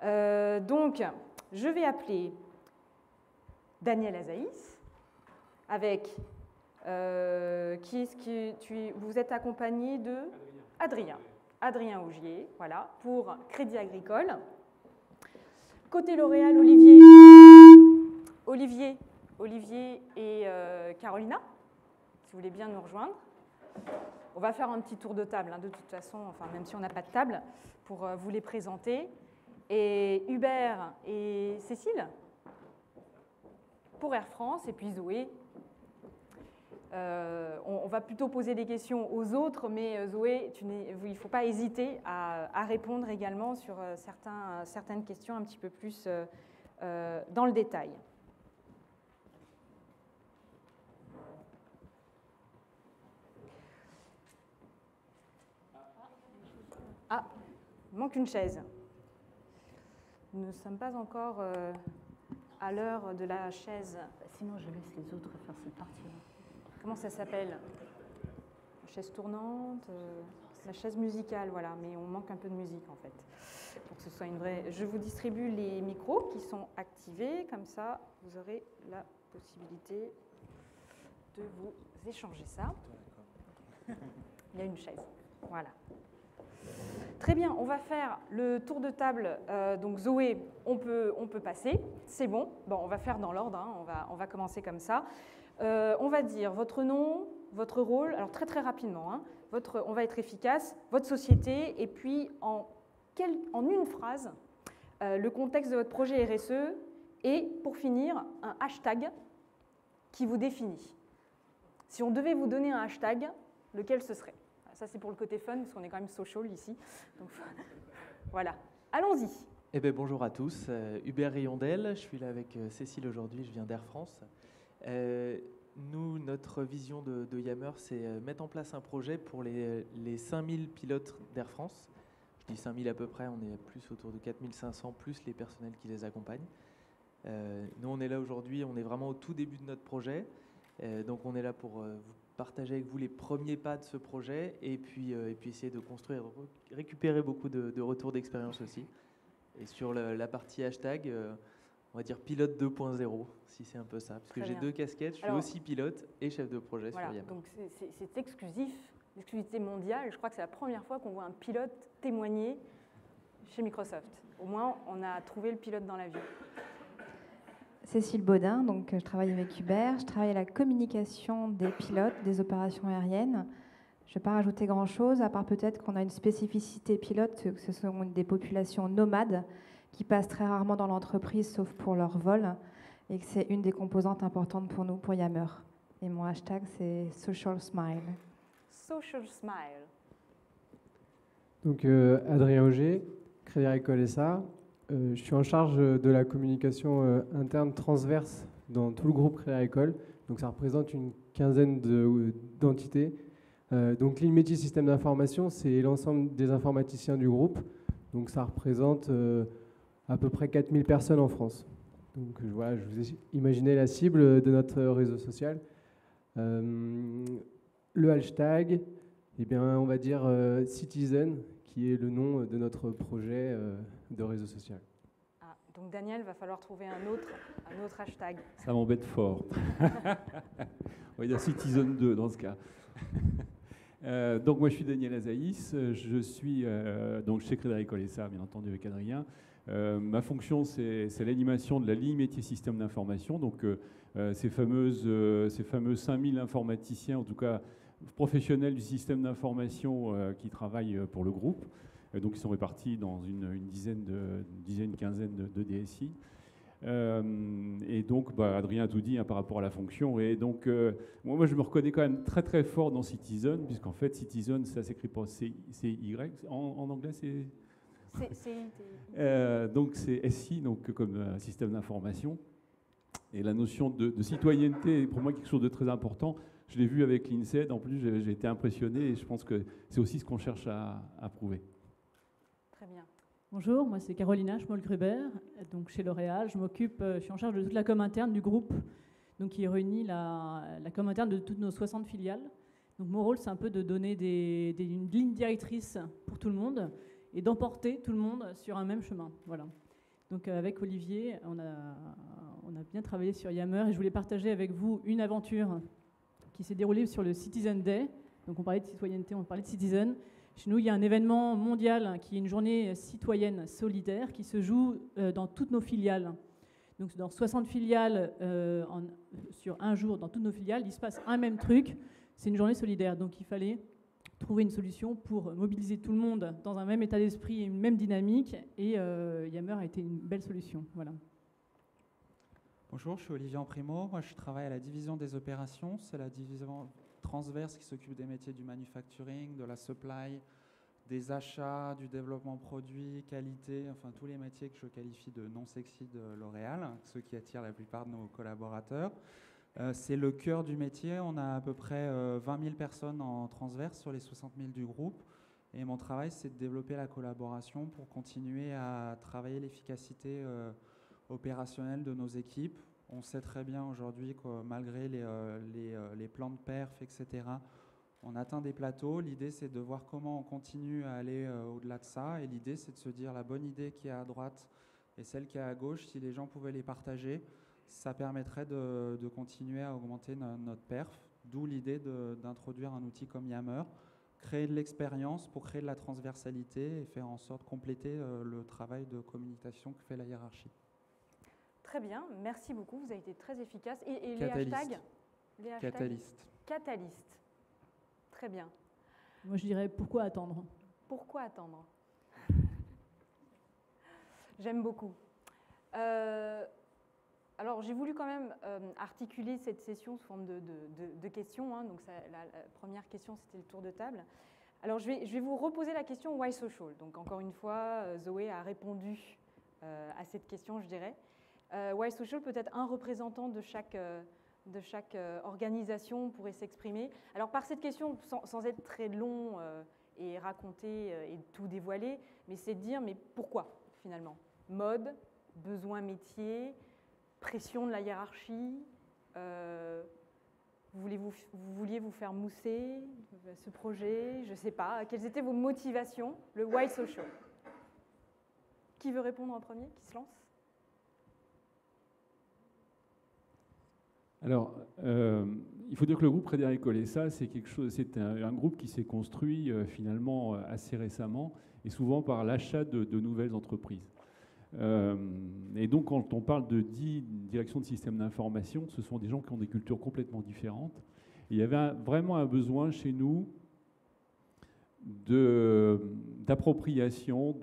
Donc, je vais appeler Daniel Azaïs, avec qui est-ce que vous êtes accompagné de Adrien Augier, voilà, pour Crédit Agricole. Côté L'Oréal, Olivier et Carolina, si vous voulez bien nous rejoindre. On va faire un petit tour de table, hein, de toute façon, enfin, même si on n'a pas de table, pour vous les présenter. Et Hubert et Cécile pour Air France, et puis Zoé. On va plutôt poser des questions aux autres, mais Zoé, il ne faut pas hésiter à répondre également sur certaines questions un petit peu plus dans le détail. Ah, il manque une chaise. Nous ne sommes pas encore à l'heure de la chaise. Sinon, je laisse les autres faire cette partie-là. Comment ça s'appelle? La chaise tournante, la chaise musicale, voilà. Mais on manque un peu de musique, en fait, pour que ce soit une vraie... Je vous distribue les micros qui sont activés. Comme ça, vous aurez la possibilité de vous échanger ça. Il y a une chaise. Voilà. Très bien, on va faire le tour de table. Donc Zoé, on peut passer, c'est bon. Bon, on va faire dans l'ordre, hein. On va commencer comme ça. On va dire votre nom, votre rôle, alors très rapidement, hein. On va être efficace, votre société, et puis en une phrase, le contexte de votre projet RSE, et pour finir, un hashtag qui vous définit. Si on devait vous donner un hashtag, lequel ce serait? Ça, c'est pour le côté fun, parce qu'on est quand même social ici. Donc, voilà. Allons-y. Eh bien, bonjour à tous. Hubert Rayondel, je suis là avec Cécile aujourd'hui, je viens d'Air France. Nous, notre vision de Yammer, c'est mettre en place un projet pour les 5000 pilotes d'Air France. Je dis 5000 à peu près, on est plus autour de 4500, plus les personnels qui les accompagnent. Nous, on est là aujourd'hui, on est vraiment au tout début de notre projet. Donc, on est là pour vous partager avec vous les premiers pas de ce projet et puis essayer de construire, récupérer beaucoup de retours d'expérience aussi. Et sur la partie hashtag, on va dire pilote 2.0, si c'est un peu ça. Parce que j'ai deux casquettes, je suis aussi pilote et chef de projet sur Yammer. Donc c'est exclusif, l'exclusivité mondiale. Je crois que c'est la première fois qu'on voit un pilote témoigner chez Microsoft. Au moins, on a trouvé le pilote dans la vie. Cécile Baudin, donc je travaille avec Hubert, je travaille à la communication des pilotes des opérations aériennes. Je ne vais pas rajouter grand-chose, à part peut-être qu'on a une spécificité pilote, que ce sont des populations nomades qui passent très rarement dans l'entreprise, sauf pour leur vol, et que c'est une des composantes importantes pour nous, pour Yammer. Et mon hashtag, c'est Social Smile. Social Smile. Donc Adrien Augier, Crédit Agricole SA. Je suis en charge de la communication interne transverse dans tout le groupe Crédit Agricole. Donc ça représente une quinzaine d'entités. Donc ligne métier système d'information, c'est l'ensemble des informaticiens du groupe. Donc ça représente à peu près 4000 personnes en France. Donc voilà, je vous ai imaginé la cible de notre réseau social. Le hashtag, eh bien, on va dire Citizen, qui est le nom de notre projet de réseau social. Ah, donc Daniel, va falloir trouver un autre hashtag. Ça m'embête fort. On va dire Citizen 2 dans ce cas. Donc moi je suis Daniel Azaïs, je suis donc chez Crédit Agricole SA, bien entendu avec Adrien. Ma fonction c'est l'animation de la ligne métier système d'information, donc ces fameux 5000 informaticiens, en tout cas professionnels du système d'information qui travaillent pour le groupe. Donc ils sont répartis dans une quinzaine de DSI. Et donc, Adrien a tout dit par rapport à la fonction. Et donc, moi, je me reconnais quand même très fort dans Citizen, puisqu'en fait, Citizen, ça s'écrit pas CY. En anglais, c'est... donc, c'est SI, donc, comme système d'information. Et la notion de citoyenneté est pour moi quelque chose de très important. Je l'ai vu avec l'INSEAD. En plus, j'ai été impressionné et je pense que c'est aussi ce qu'on cherche à prouver. Très bien. Bonjour, moi c'est Carolina Schmoll-Gruber, donc chez L'Oréal. Je suis en charge de toute la com interne du groupe, donc qui réunit la com interne de toutes nos 60 filiales. Donc mon rôle, c'est un peu de donner une ligne directrice pour tout le monde et d'emporter tout le monde sur un même chemin. Voilà. Donc avec Olivier, on a bien travaillé sur Yammer et je voulais partager avec vous une aventure qui s'est déroulée sur le Citizen Day. Donc on parlait de citoyenneté, on parlait de Citizen. Chez nous, il y a un événement mondial qui est une journée citoyenne solidaire qui se joue dans toutes nos filiales. Donc dans 60 filiales, sur un jour, dans toutes nos filiales, il se passe un même truc. C'est une journée solidaire. Donc il fallait trouver une solution pour mobiliser tout le monde dans un même état d'esprit et une même dynamique. Et Yammer a été une belle solution. Voilà. Bonjour, je suis Olivier Emprimo. Moi, je travaille à la division des opérations. C'est la division transverse qui s'occupe des métiers du manufacturing, de la supply, des achats, du développement produit, qualité, enfin tous les métiers que je qualifie de non sexy de L'Oréal, ceux qui attirent la plupart de nos collaborateurs. C'est le cœur du métier. On a à peu près 20 000 personnes en transverse sur les 60 000 du groupe. Et mon travail, c'est de développer la collaboration pour continuer à travailler l'efficacité opérationnelle de nos équipes. On sait très bien aujourd'hui que malgré les plans de perf, etc., on atteint des plateaux. L'idée, c'est de voir comment on continue à aller au-delà de ça. Et l'idée, c'est de se dire la bonne idée qui est à droite et celle qui est à gauche, si les gens pouvaient les partager, ça permettrait de continuer à augmenter notre perf. D'où l'idée d'introduire un outil comme Yammer, créer de l'expérience pour créer de la transversalité et faire en sorte de compléter le travail de communication que fait la hiérarchie. Très bien, merci beaucoup, vous avez été très efficace. Et Catalyst. les hashtags Catalyst. Catalyst. Très bien. Moi, je dirais pourquoi attendre ? Pourquoi attendre? J'aime beaucoup. Alors, j'ai voulu quand même articuler cette session sous forme de questions. Hein. Donc, la première question, c'était le tour de table. Alors, je vais vous reposer la question « Why social ?» Donc, encore une fois, Zoé a répondu à cette question, je dirais. Why social, peut-être un représentant de chaque organisation pourrait s'exprimer. Alors, par cette question, sans être très long et raconter et tout dévoiler, mais c'est de dire, mais pourquoi, finalement? Mode, besoin métier, pression de la hiérarchie, vous vouliez vous faire mousser ce projet, je ne sais pas. Quelles étaient vos motivations, le why social? Qui veut répondre en premier? Qui se lance? Alors, il faut dire que le groupe Crédit Agricole SA, c'est un groupe qui s'est construit finalement assez récemment et souvent par l'achat de nouvelles entreprises. Et donc, quand on parle de direction de système d'information, ce sont des gens qui ont des cultures complètement différentes. Et il y avait vraiment un besoin chez nous d'appropriation,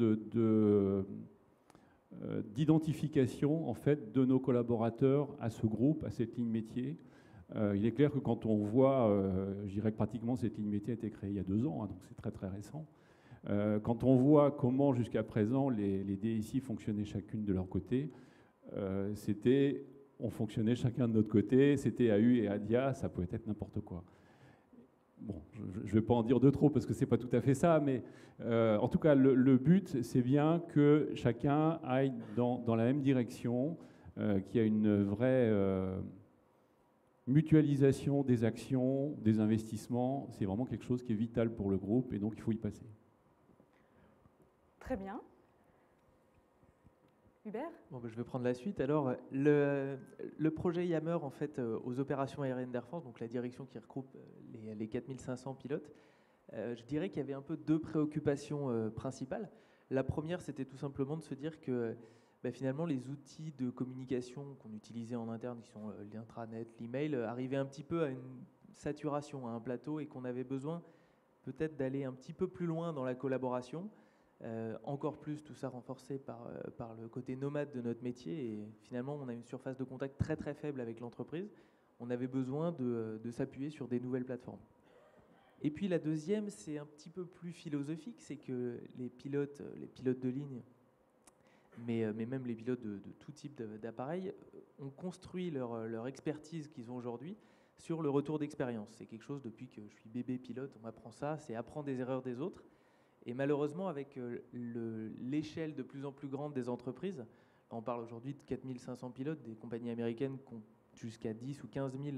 d'identification en fait de nos collaborateurs à ce groupe, à cette ligne métier. Il est clair que quand on voit, je dirais que pratiquement cette ligne métier a été créée il y a 2 ans, hein, donc c'est très très récent. Quand on voit comment jusqu'à présent les DSI fonctionnaient chacune de leur côté, on fonctionnait chacun de notre côté, c'était AU et ADIA, ça pouvait être n'importe quoi. Bon, je ne vais pas en dire de trop parce que ce n'est pas tout à fait ça, mais en tout cas, le but, c'est bien que chacun aille dans la même direction, qu'il y ait une vraie mutualisation des actions, des investissements. C'est vraiment quelque chose qui est vital pour le groupe et donc il faut y passer. Très bien. Hubert? Bon, je vais prendre la suite. Alors, le projet Yammer, en fait, aux opérations aériennes d'Air France, donc la direction qui regroupe les 4500 pilotes, je dirais qu'il y avait un peu 2 préoccupations principales. La première, c'était tout simplement de se dire que finalement, les outils de communication qu'on utilisait en interne, qui sont l'intranet, l'email, arrivaient un petit peu à une saturation, à un plateau, et qu'on avait besoin peut-être d'aller un petit peu plus loin dans la collaboration. Encore plus, tout ça renforcé par le côté nomade de notre métier. Et finalement, on a une surface de contact très très faible avec l'entreprise. On avait besoin de s'appuyer sur des nouvelles plateformes. Et puis la deuxième, c'est un petit peu plus philosophique, c'est que les pilotes de ligne, mais même les pilotes de tout type d'appareil, ont construit leur expertise qu'ils ont aujourd'hui sur le retour d'expérience. C'est quelque chose, depuis que je suis bébé pilote, on m'apprend ça, c'est apprendre des erreurs des autres. Et malheureusement, avec l'échelle de plus en plus grande des entreprises, on parle aujourd'hui de 4500 pilotes, des compagnies américaines qui ont jusqu'à 10 ou 15 000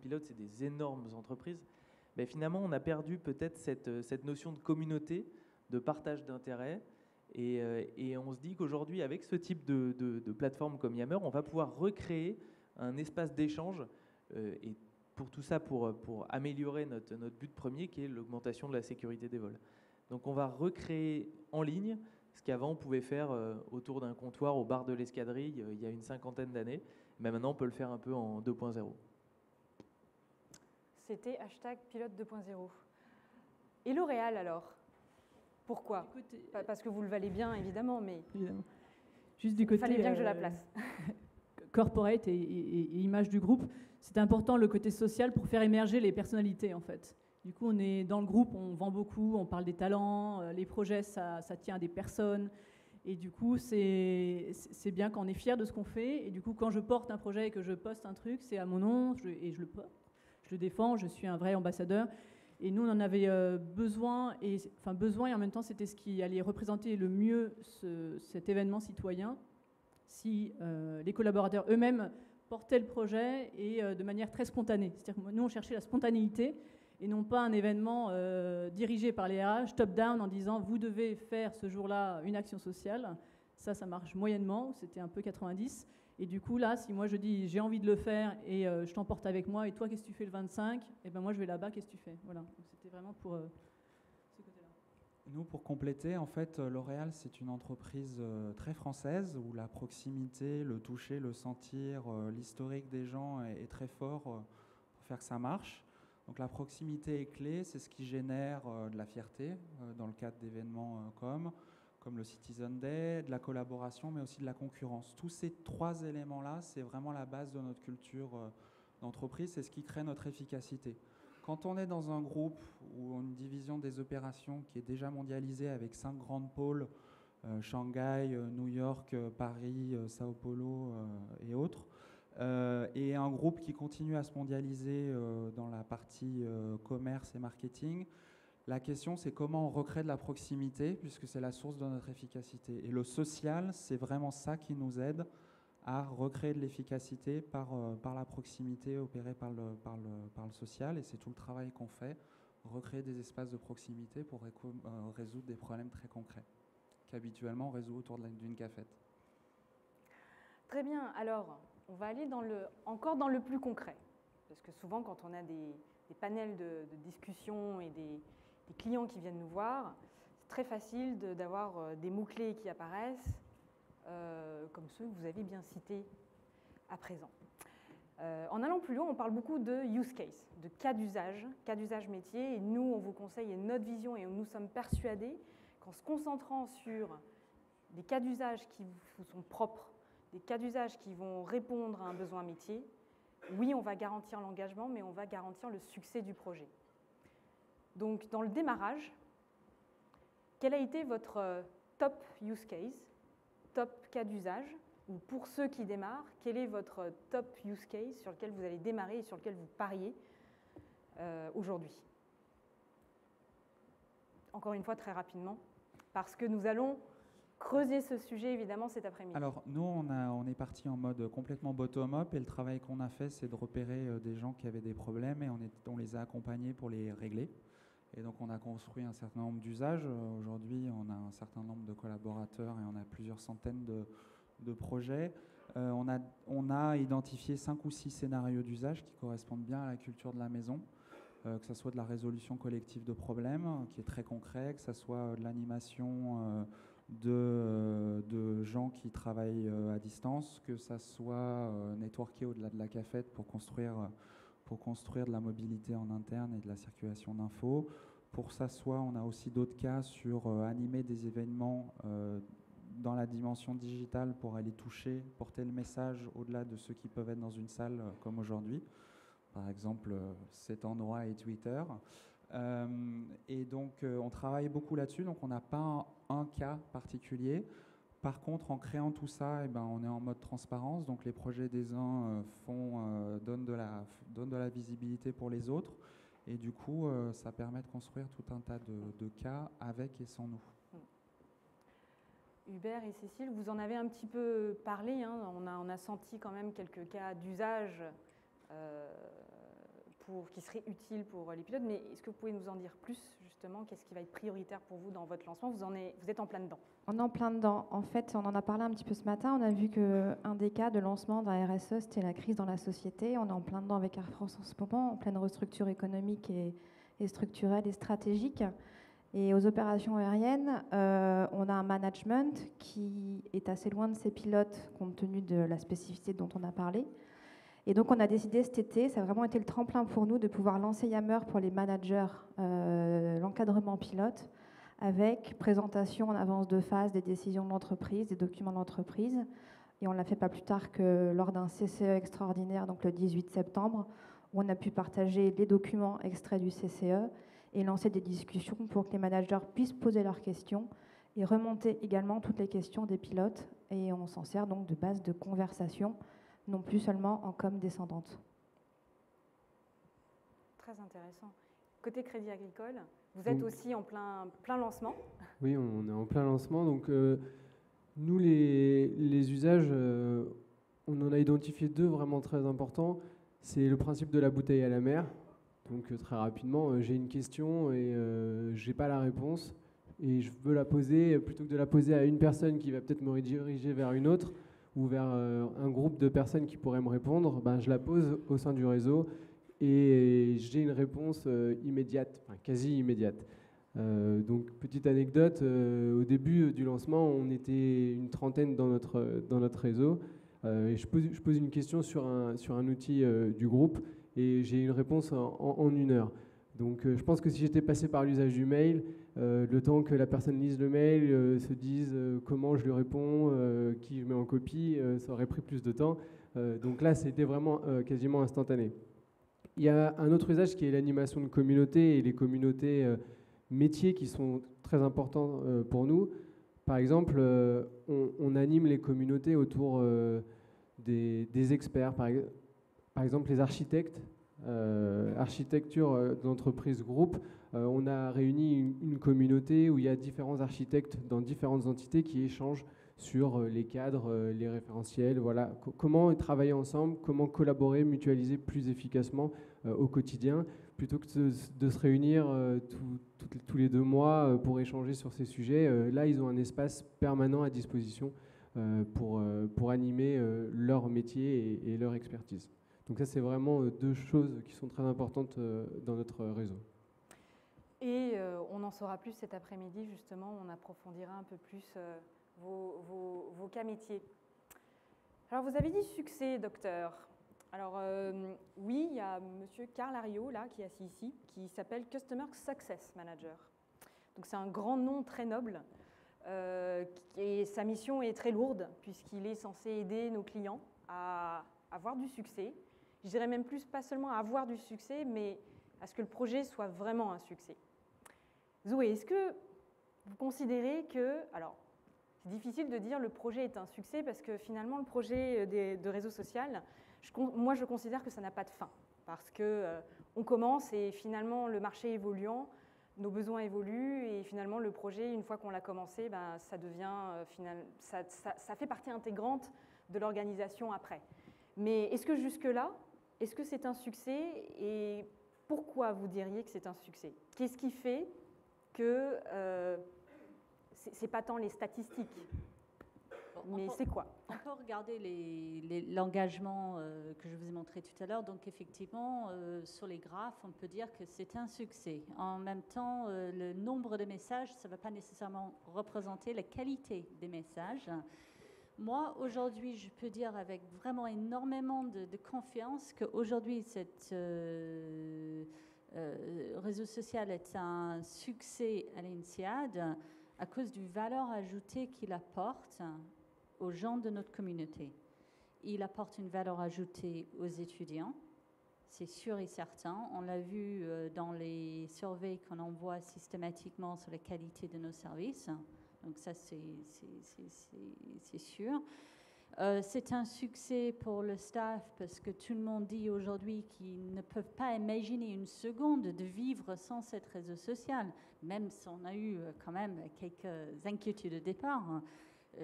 pilotes, c'est des énormes entreprises. Mais finalement, on a perdu peut-être cette notion de communauté, de partage d'intérêts Et on se dit qu'aujourd'hui, avec ce type de plateforme comme Yammer, on va pouvoir recréer un espace d'échange et pour tout ça, pour améliorer notre but premier qui est l'augmentation de la sécurité des vols. Donc on va recréer en ligne ce qu'avant on pouvait faire autour d'un comptoir au bar de l'escadrille il y a une 50aine d'années, mais maintenant on peut le faire un peu en 2.0. C'était #pilote 2.0. Et L'Oréal alors? Pourquoi? Parce que vous le valez bien évidemment, mais Évidemment. Juste du côté, il fallait bien que je la place. Corporate et image du groupe, c'est important le côté social pour faire émerger les personnalités en fait. Du coup, on est dans le groupe, on vend beaucoup, on parle des talents, les projets, ça tient à des personnes. Et du coup, c'est bien quand on est fier de ce qu'on fait. Et du coup, quand je porte un projet et que je poste un truc, c'est à mon nom et je le porte. Je le défends, je suis un vrai ambassadeur. Et nous, on en avait besoin et en même temps, c'était ce qui allait représenter le mieux cet événement citoyen si les collaborateurs eux-mêmes portaient le projet et de manière très spontanée. C'est-à-dire que nous, on cherchait la spontanéité et non pas un événement dirigé par les RH, top-down, en disant « vous devez faire ce jour-là une action sociale ». Ça marche moyennement, c'était un peu 90. Et du coup, là, si moi je dis « j'ai envie de le faire et je t'emporte avec moi, et toi, qu'est-ce que tu fais le 25 ?» Et ben moi, je vais là-bas, qu'est-ce que tu fais? Voilà, donc c'était vraiment pour ce côté-là. Nous, pour compléter, en fait, L'Oréal, c'est une entreprise très française où la proximité, le toucher, le sentir, l'historique des gens est très fort pour faire que ça marche. Donc la proximité est clé, c'est ce qui génère de la fierté dans le cadre d'événements comme le Citizen Day, de la collaboration, mais aussi de la concurrence. Tous ces trois éléments-là, c'est vraiment la base de notre culture d'entreprise, c'est ce qui crée notre efficacité. Quand on est dans un groupe ou une division des opérations qui est déjà mondialisée avec 5 grandes pôles, Shanghai, New York, Paris, Sao Paulo et autres, et un groupe qui continue à se mondialiser dans la partie commerce et marketing, la question c'est comment on recrée de la proximité puisque c'est la source de notre efficacité. Et le social, c'est vraiment ça qui nous aide à recréer de l'efficacité par la proximité opérée par le social, et c'est tout le travail qu'on fait, recréer des espaces de proximité pour résoudre des problèmes très concrets qu'habituellement on résout autour d'une cafette. Très bien, alors on va aller encore dans le plus concret, parce que souvent quand on a des panels de discussion et des clients qui viennent nous voir, c'est très facile d'avoir des mots-clés qui apparaissent, comme ceux que vous avez bien cités à présent. En allant plus loin, on parle beaucoup de use case, de cas d'usage métier, et nous, on vous conseille, et notre vision, et nous sommes persuadés qu'en se concentrant sur des cas d'usage qui vous sont propres, des cas d'usage qui vont répondre à un besoin métier, oui, on va garantir l'engagement, mais on va garantir le succès du projet. Donc, dans le démarrage, quel a été votre top use case, top cas d'usage, ou pour ceux qui démarrent, quel est votre top use case sur lequel vous allez démarrer et sur lequel vous pariez aujourd'hui? Encore une fois, très rapidement, parce que nous allons creuser ce sujet, évidemment, cet après-midi. Alors, nous, on est parti en mode complètement bottom-up, et le travail qu'on a fait, c'est de repérer des gens qui avaient des problèmes, et on les a accompagnés pour les régler. Et donc, on a construit un certain nombre d'usages. Aujourd'hui, on a un certain nombre de collaborateurs et on a plusieurs centaines de projets. On a identifié 5 ou 6 scénarios d'usage qui correspondent bien à la culture de la maison, que ce soit de la résolution collective de problèmes, qui est très concret, que ce soit de l'animation de gens qui travaillent à distance, que ce soit networker au-delà de la cafette pour construire de la mobilité en interne et de la circulation d'infos. Pour s'asseoir, on a aussi d'autres cas sur animer des événements dans la dimension digitale pour aller toucher, porter le message au-delà de ceux qui peuvent être dans une salle comme aujourd'hui. Par exemple, cet endroit est Twitter. Et donc, on travaille beaucoup là-dessus. Donc, on n'a pas un cas particulier. Par contre, en créant tout ça, on est en mode transparence. Donc, les projets des uns donnent de la visibilité pour les autres. Et du coup, ça permet de construire tout un tas de cas avec et sans nous. Hubert et Cécile, vous en avez un petit peu parlé. Hein. On a senti quand même quelques cas d'usage qui serait utile pour les pilotes, mais est-ce que vous pouvez nous en dire plus, justement, qu'est-ce qui va être prioritaire pour vous dans votre lancement? Vous êtes en plein dedans. On est en plein dedans. En fait, on en a parlé un petit peu ce matin. On a vu qu'un des cas de lancement d'un RSE, c'était la crise dans la société. On est en plein dedans avec Air France en ce moment, en pleine restructure économique et structurelle et stratégique. Et aux opérations aériennes, on a un management qui est assez loin de ses pilotes, compte tenu de la spécificité dont on a parlé. Et donc, on a décidé cet été, ça a vraiment été le tremplin pour nous, de pouvoir lancer Yammer pour les managers, l'encadrement pilote, avec présentation en avance de phase des décisions de l'entreprise, des documents de l'entreprise. Et on l'a fait pas plus tard que lors d'un CCE extraordinaire, donc le 18 septembre, où on a pu partager les documents extraits du CCE et lancer des discussions pour que les managers puissent poser leurs questions et remonter également toutes les questions des pilotes. Et on s'en sert donc de base de conversation, non plus seulement en com descendante. Très intéressant. Côté Crédit Agricole, vous êtes aussi en plein lancement. Oui, on est en plein lancement. Donc, nous, les usages, on en a identifié 2 vraiment très importants. C'est le principe de la bouteille à la mer. Donc, très rapidement, j'ai une question et je n'ai pas la réponse. Et je veux la poser, plutôt que de la poser à une personne qui va peut-être me rediriger vers une autre ou vers un groupe de personnes qui pourraient me répondre, ben, je la pose au sein du réseau et j'ai une réponse immédiate, enfin quasi immédiate. Donc, petite anecdote, au début du lancement, on était une trentaine dans notre réseau. Et je pose une question sur un outil du groupe et j'ai une réponse en 1 heure. Donc, je pense que si j'étais passé par l'usage du mail, le temps que la personne lise le mail, se dise comment je lui réponds, qui je mets en copie, ça aurait pris plus de temps. Donc là, c'était vraiment quasiment instantané. Il y a un autre usage qui est l'animation de communautés et les communautés métiers qui sont très importants pour nous. Par exemple, on anime les communautés autour des experts, par exemple les architectes. Architecture d'entreprise groupe, on a réuni une communauté où il y a différents architectes dans différentes entités qui échangent sur les cadres, les référentiels, voilà, comment travailler ensemble, comment collaborer, mutualiser plus efficacement au quotidien, plutôt que de se réunir tous les 2 mois pour échanger sur ces sujets. Là, ils ont un espace permanent à disposition pour animer leur métier et leur expertise. Donc ça, c'est vraiment 2 choses qui sont très importantes dans notre réseau. Et on en saura plus cet après-midi, justement, on approfondira un peu plus vos cas métiers. Alors, vous avez dit succès, docteur. Alors, oui, il y a monsieur Carl Ariot, là, qui est assis ici, qui s'appelle Customer Success Manager. Donc, c'est un grand nom très noble. Et sa mission est très lourde, puisqu'il est censé aider nos clients à avoir du succès. Je dirais même plus, pas seulement à avoir du succès, mais à ce que le projet soit vraiment un succès. Zoé, est-ce que vous considérez que... Alors, c'est difficile de dire le projet est un succès, parce que finalement, le projet de réseau social, moi, je considère que ça n'a pas de fin. Parce qu'on commence et finalement, le marché évoluant, nos besoins évoluent et finalement, le projet, une fois qu'on l'a commencé, ben, ça devient... ça fait partie intégrante de l'organisation après. Mais est-ce que jusque-là, est-ce que c'est un succès et pourquoi vous diriez que c'est un succès? Qu'est-ce qui fait que c'est pas tant les statistiques, mais c'est quoi? On peut regarder l'engagement que je vous ai montré tout à l'heure. Donc effectivement, sur les graphes, on peut dire que c'est un succès. En même temps, le nombre de messages, ça ne va pas nécessairement représenter la qualité des messages. Moi, aujourd'hui, je peux dire avec vraiment énormément de confiance qu'aujourd'hui, ce réseau social est un succès à l'INSEAD à cause du valeur ajoutée qu'il apporte aux gens de notre communauté. Il apporte une valeur ajoutée aux étudiants, c'est sûr et certain. On l'a vu dans les surveys qu'on envoie systématiquement sur la qualité de nos services. Donc ça, c'est sûr. C'est un succès pour le staff parce que tout le monde dit aujourd'hui qu'ils ne peuvent pas imaginer une seconde de vivre sans cet réseau social, même si on a eu quand même quelques inquiétudes au départ.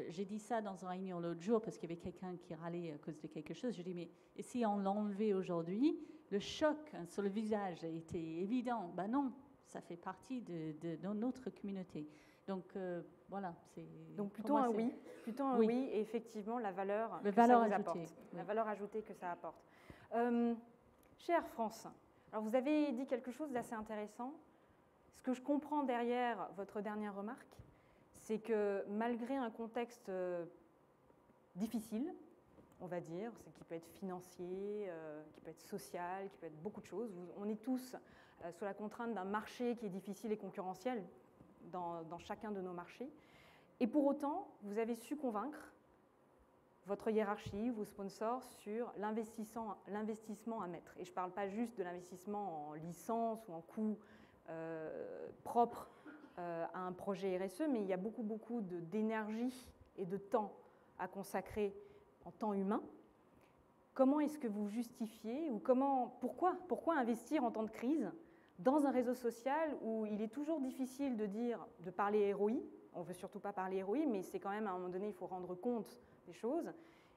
J'ai dit ça dans une réunion l'autre jour parce qu'il y avait quelqu'un qui râlait à cause de quelque chose. Je dis, mais et si on l'enlevait aujourd'hui, le choc sur le visage a été évident. Ben non, ça fait partie de notre communauté. Donc voilà, c'est. Donc plutôt un oui, et effectivement la valeur que valeur ça vous ajoutée, apporte, oui. la valeur ajoutée que ça apporte. Chez Air France, alors vous avez dit quelque chose d'assez intéressant. Ce que je comprends derrière votre dernière remarque, c'est que malgré un contexte difficile, on va dire, qui peut être financier, qui peut être social, qui peut être beaucoup de choses, on est tous sous la contrainte d'un marché qui est difficile et concurrentiel dans chacun de nos marchés. Et pour autant, vous avez su convaincre votre hiérarchie, vos sponsors, sur l'investissement à mettre. Et je ne parle pas juste de l'investissement en licence ou en coût propre à un projet RSE, mais il y a beaucoup d'énergie et de temps à consacrer en temps humain. Comment est-ce que vous justifiez ou pourquoi investir en temps de crise dans un réseau social où il est toujours difficile de parler ROI, on ne veut surtout pas parler ROI, mais c'est quand même à un moment donné, il faut rendre compte des choses.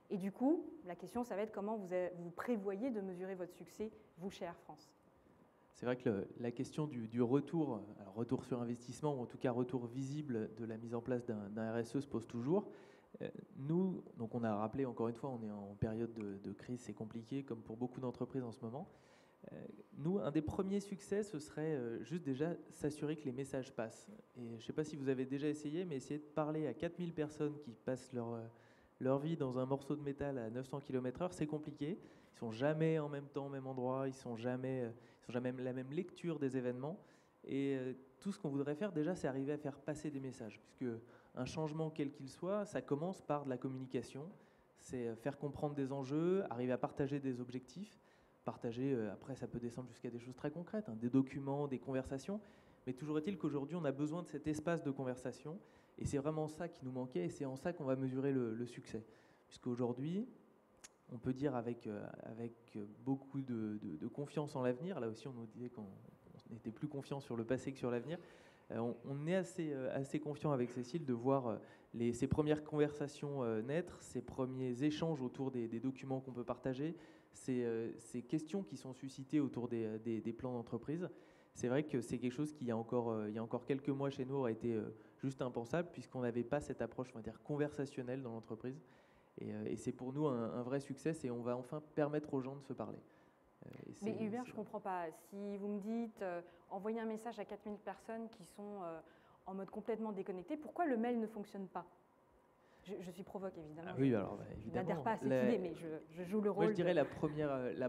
Et du coup, la question, ça va être comment vous prévoyez de mesurer votre succès, vous, chez Air France. C'est vrai que la question du retour, alors retour sur investissement, ou en tout cas retour visible de la mise en place d'un RSE se pose toujours. Nous, donc on a rappelé encore une fois, on est en période de crise, c'est compliqué, comme pour beaucoup d'entreprises en ce moment. Nous, un des premiers succès, ce serait juste déjà s'assurer que les messages passent. Et je ne sais pas si vous avez déjà essayé, mais essayer de parler à 4000 personnes qui passent leur vie dans un morceau de métal à 900 km/h, c'est compliqué. Ils ne sont jamais en même temps, au même endroit, ils ne sont jamais la même lecture des événements. Et tout ce qu'on voudrait faire déjà, c'est arriver à faire passer des messages. Puisque un changement quel qu'il soit, ça commence par de la communication. C'est faire comprendre des enjeux, arriver à partager des objectifs. Partager, après ça peut descendre jusqu'à des choses très concrètes, hein, des documents, des conversations, mais toujours est-il qu'aujourd'hui on a besoin de cet espace de conversation et c'est vraiment ça qui nous manquait et c'est en ça qu'on va mesurer le succès. Puisqu'aujourd'hui, on peut dire avec beaucoup de confiance en l'avenir, là aussi on nous disait qu'on était plus confiant sur le passé que sur l'avenir, on est assez confiant avec Cécile de voir ces premières conversations naître, ces premiers échanges autour des documents qu'on peut partager, ces questions qui sont suscitées autour des plans d'entreprise. C'est vrai que c'est quelque chose qui, il y a encore quelques mois chez nous, aurait été juste impensable puisqu'on n'avait pas cette approche, on va dire, conversationnelle dans l'entreprise. Et c'est pour nous un vrai succès et on va enfin permettre aux gens de se parler. Mais Hubert, je ne comprends pas. Si vous me dites envoyer un message à 4000 personnes qui sont en mode complètement déconnecté, pourquoi le mail ne fonctionne pas ? Je suis provoque, évidemment. Ah oui, alors évidemment. Je n'adhère pas à cette idée, mais je joue le rôle. Moi, je dirais la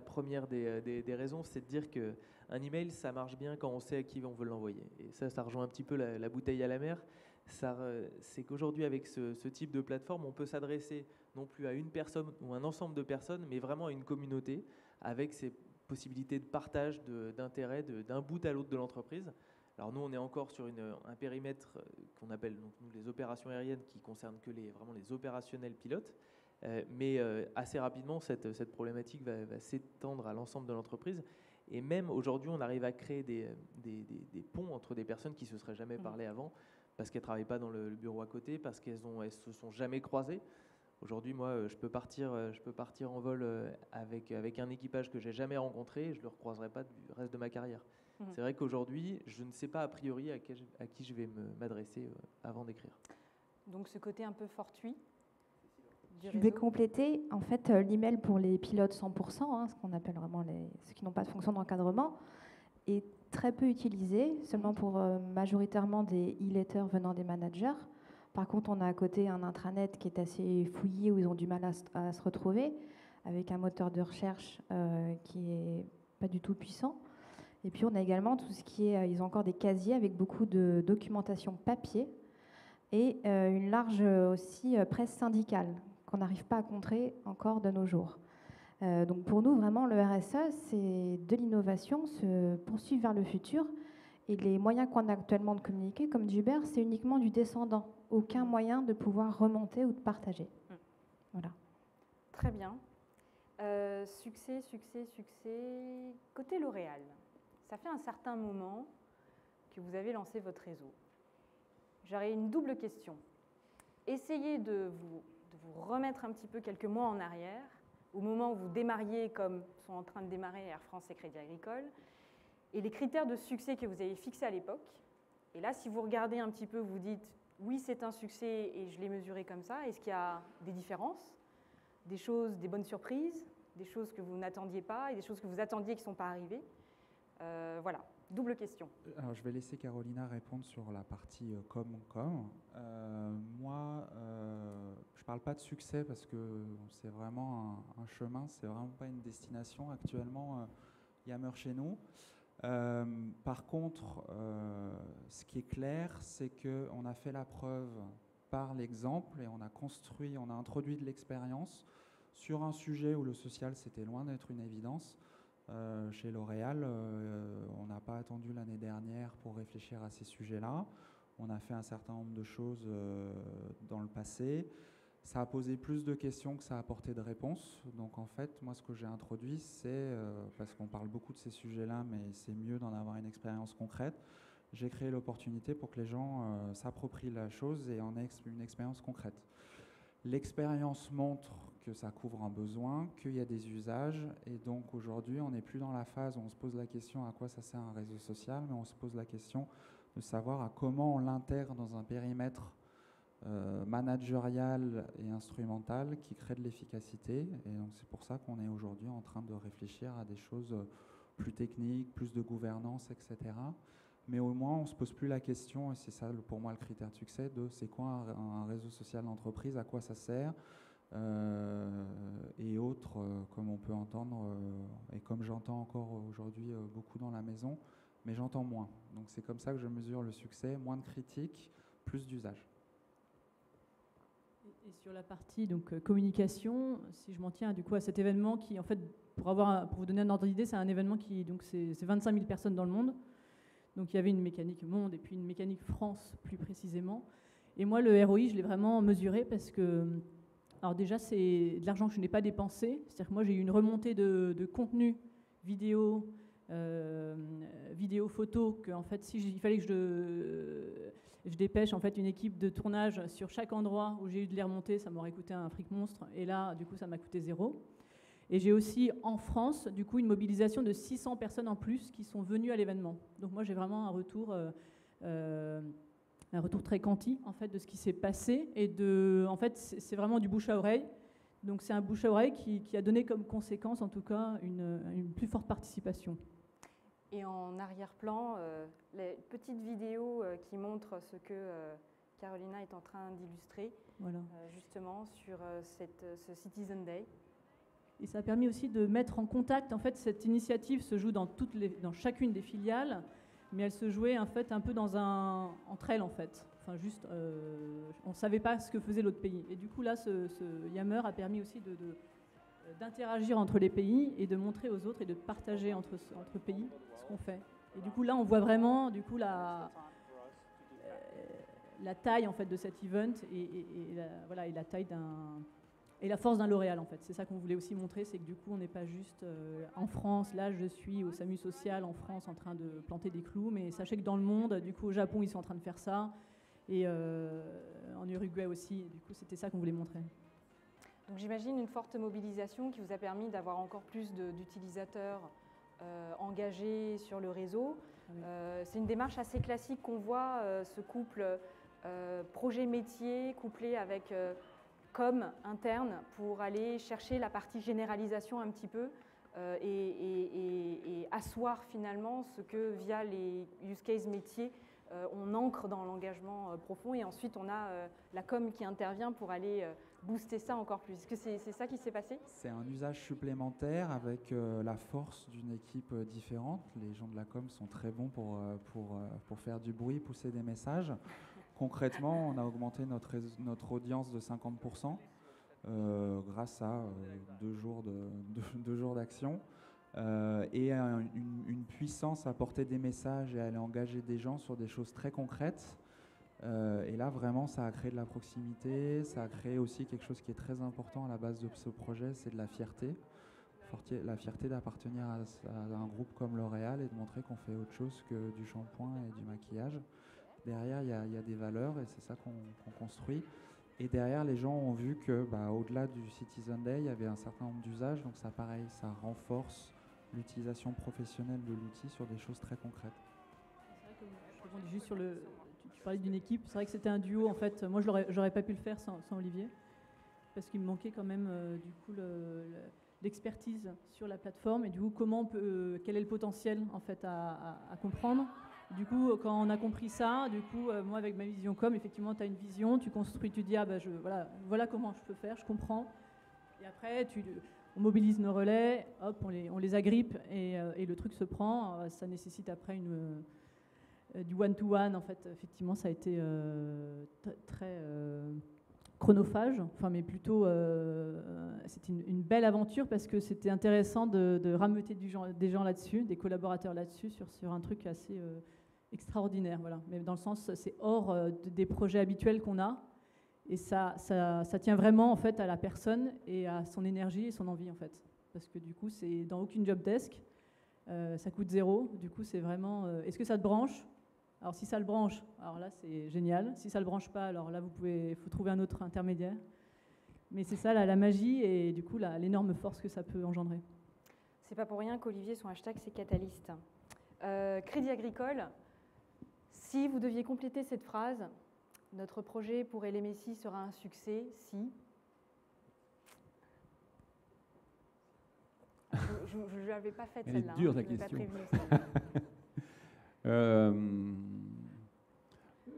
première des raisons, c'est de dire qu'un email, ça marche bien quand on sait à qui on veut l'envoyer. Et ça rejoint un petit peu la bouteille à la mer. C'est qu'aujourd'hui, avec ce type de plateforme, on peut s'adresser non plus à une personne ou un ensemble de personnes, mais vraiment à une communauté, avec ces possibilités de partage d'intérêts d'un bout à l'autre de l'entreprise. Alors nous, on est encore sur un périmètre qu'on appelle donc, nous, les opérations aériennes qui concernent que vraiment les opérationnels pilotes. Mais assez rapidement, cette problématique va s'étendre à l'ensemble de l'entreprise. Et même aujourd'hui, on arrive à créer des ponts entre des personnes qui ne se seraient jamais parlé avant, parce qu'elles ne travaillent pas dans le bureau à côté, parce qu'elles ne se sont jamais croisées. Aujourd'hui, moi, je peux partir en vol avec un équipage que je n'ai jamais rencontré et je ne le recroiserai pas du reste de ma carrière. C'est vrai qu'aujourd'hui, je ne sais pas a priori à qui je vais m'adresser avant d'écrire. Donc ce côté un peu fortuit du réseau. Je vais compléter. En fait, l'email pour les pilotes 100%, hein, ce qu'on appelle vraiment ceux qui n'ont pas de fonction d'encadrement, est très peu utilisé, seulement pour majoritairement des e-letters venant des managers. Par contre, on a à côté un intranet qui est assez fouillé, où ils ont du mal à se retrouver, avec un moteur de recherche qui n'est pas du tout puissant. Et puis, on a également tout ce qui est... Ils ont encore des casiers avec beaucoup de documentation papier et une large aussi presse syndicale qu'on n'arrive pas à contrer encore de nos jours. Donc, pour nous, vraiment, le RSE, c'est de l'innovation, se poursuivre vers le futur. Et les moyens qu'on a actuellement de communiquer, comme dit Hubert, c'est uniquement du descendant. Aucun moyen de pouvoir remonter ou de partager. Voilà. Très bien. Succès. Côté L'Oréal, ça fait un certain moment que vous avez lancé votre réseau. J'aurais une double question. Essayez de vous remettre un petit peu quelques mois en arrière, au moment où vous démarriez, comme sont en train de démarrer Air France et Crédit Agricole, et les critères de succès que vous avez fixés à l'époque. Et là, si vous regardez un petit peu, vous dites oui, c'est un succès et je l'ai mesuré comme ça. Est-ce qu'il y a des différences, des choses, des bonnes surprises, des choses que vous n'attendiez pas et des choses que vous attendiez qui ne sont pas arrivées? Voilà, double question. Alors, je vais laisser Carolina répondre sur la partie com. Moi, je ne parle pas de succès parce que c'est vraiment un chemin, c'est vraiment pas une destination actuellement, Yammer chez nous. Par contre, ce qui est clair, c'est qu'on a fait la preuve par l'exemple et on a introduit de l'expérience sur un sujet où le social, c'était loin d'être une évidence. Chez L'Oréal, on n'a pas attendu l'année dernière pour réfléchir à ces sujets-là. On a fait un certain nombre de choses dans le passé. Ça a posé plus de questions que ça a apporté de réponses. Donc en fait, moi ce que j'ai introduit, c'est, parce qu'on parle beaucoup de ces sujets-là, mais c'est mieux d'en avoir une expérience concrète, j'ai créé l'opportunité pour que les gens s'approprient la chose et en aient une expérience concrète. L'expérience montre que ça couvre un besoin, qu'il y a des usages, et donc aujourd'hui, on n'est plus dans la phase où on se pose la question à quoi ça sert un réseau social, mais on se pose la question de savoir à comment on l'intègre dans un périmètre managérial et instrumental qui crée de l'efficacité. Et donc c'est pour ça qu'on est aujourd'hui en train de réfléchir à des choses plus techniques, plus de gouvernance, etc. Mais au moins, on ne se pose plus la question, et c'est ça pour moi le critère de succès, de c'est quoi un réseau social d'entreprise, à quoi ça sert, et autres, comme on peut entendre, et comme j'entends encore aujourd'hui beaucoup dans la maison, mais j'entends moins. Donc c'est comme ça que je mesure le succès, moins de critiques, plus d'usage. Et sur la partie donc, communication, si je m'en tiens du coup à cet événement qui, en fait, pour vous donner un ordre d'idée, c'est un événement qui, donc c'est 25 000 personnes dans le monde. Donc il y avait une mécanique monde et puis une mécanique France plus précisément. Et moi, le ROI, je l'ai vraiment mesuré parce que, alors déjà, c'est de l'argent que je n'ai pas dépensé. C'est-à-dire que moi, j'ai eu une remontée de contenu vidéo, photo, que en fait, il fallait que je dépêche en fait une équipe de tournage sur chaque endroit où j'ai eu de les remonter, ça m'aurait coûté un fric monstre. Et là, du coup, ça m'a coûté 0. Et j'ai aussi en France, du coup, une mobilisation de 600 personnes en plus qui sont venues à l'événement. Donc moi, j'ai vraiment un retour très quanti en fait de ce qui s'est passé. Et en fait, c'est vraiment du bouche à oreille. Donc c'est un bouche à oreille qui a donné comme conséquence, en tout cas, une plus forte participation. Et en arrière-plan, les petites vidéos qui montrent ce que Carolina est en train d'illustrer, voilà. Justement sur ce Citizen Day. Et ça a permis aussi de mettre en contact, en fait, cette initiative se joue dans chacune des filiales, mais elle se jouait en fait un peu entre elles en fait. Enfin juste, on ne savait pas ce que faisait l'autre pays. Et du coup là, ce Yammer a permis aussi d'interagir entre les pays et de montrer aux autres et de partager entre pays ce qu'on fait. Et du coup là, on voit vraiment du coup la taille en fait de cet event et la taille et la force d'un L'Oréal en fait. C'est ça qu'on voulait aussi montrer, c'est que du coup on n'est pas juste en France, là je suis au SAMU social en France en train de planter des clous, mais sachez que dans le monde, du coup au Japon ils sont en train de faire ça, et en Uruguay aussi, et du coup c'était ça qu'on voulait montrer. Donc j'imagine une forte mobilisation qui vous a permis d'avoir encore plus d'utilisateurs engagés sur le réseau. Ah oui. C'est une démarche assez classique qu'on voit, ce couple projet métier couplé avec com interne pour aller chercher la partie généralisation un petit peu et asseoir finalement ce que via les use cases métiers on ancre dans l'engagement profond, et ensuite on a la com qui intervient pour aller booster ça encore plus. Est-ce que c'est ça qui s'est passé? C'est un usage supplémentaire avec la force d'une équipe différente. Les gens de la com sont très bons pour faire du bruit, pousser des messages. Concrètement, on a augmenté notre audience de 50% grâce à 2 jours d'action et une puissance à porter des messages et à aller engager des gens sur des choses très concrètes. Et là, vraiment, ça a créé de la proximité, ça a créé aussi quelque chose qui est très important à la base de ce projet, c'est de la fierté. La fierté d'appartenir à un groupe comme L'Oréal et de montrer qu'on fait autre chose que du shampoing et du maquillage. Derrière, il y a des valeurs et c'est ça qu'on construit. Et derrière, les gens ont vu que, au-delà du Citizen Day, il y avait un certain nombre d'usages. Donc ça, pareil, ça renforce l'utilisation professionnelle de l'outil sur des choses très concrètes. C'est vrai que je rebondis juste sur le. Tu parlais d'une équipe. C'est vrai que c'était un duo. En fait, moi, j'aurais pas pu le faire sans Olivier, parce qu'il me manquait quand même du coup l'expertise sur la plateforme et du coup quel est le potentiel en fait à comprendre. Du coup, quand on a compris ça, du coup, moi avec ma vision com, effectivement, tu as une vision, tu construis, tu dis voilà comment je peux faire, je comprends. Et après, on mobilise nos relais, hop, on les agrippe et le truc se prend. Ça nécessite après du one-to-one. En fait, effectivement, ça a été très chronophage, mais plutôt c'était une belle aventure parce que c'était intéressant de rameuter des gens là-dessus, des collaborateurs là-dessus, sur un truc assez extraordinaire. Voilà. Mais dans le sens, c'est hors des projets habituels qu'on a. Et ça tient vraiment en fait à la personne et à son énergie et son envie en fait. Parce que du coup, c'est dans aucune job desk, ça coûte 0. Du coup, c'est vraiment. Est-ce que ça te branche ? Alors si ça le branche, alors là c'est génial. Si ça le branche pas, alors là faut trouver un autre intermédiaire. Mais c'est ça la magie et du coup l'énorme force que ça peut engendrer. C'est pas pour rien qu'Olivier, son hashtag c'est Catalyst. Crédit Agricole, si vous deviez compléter cette phrase, notre projet pour LMSI sera un succès si. Je ne l'avais pas faite celle-là. Elle est dure la question.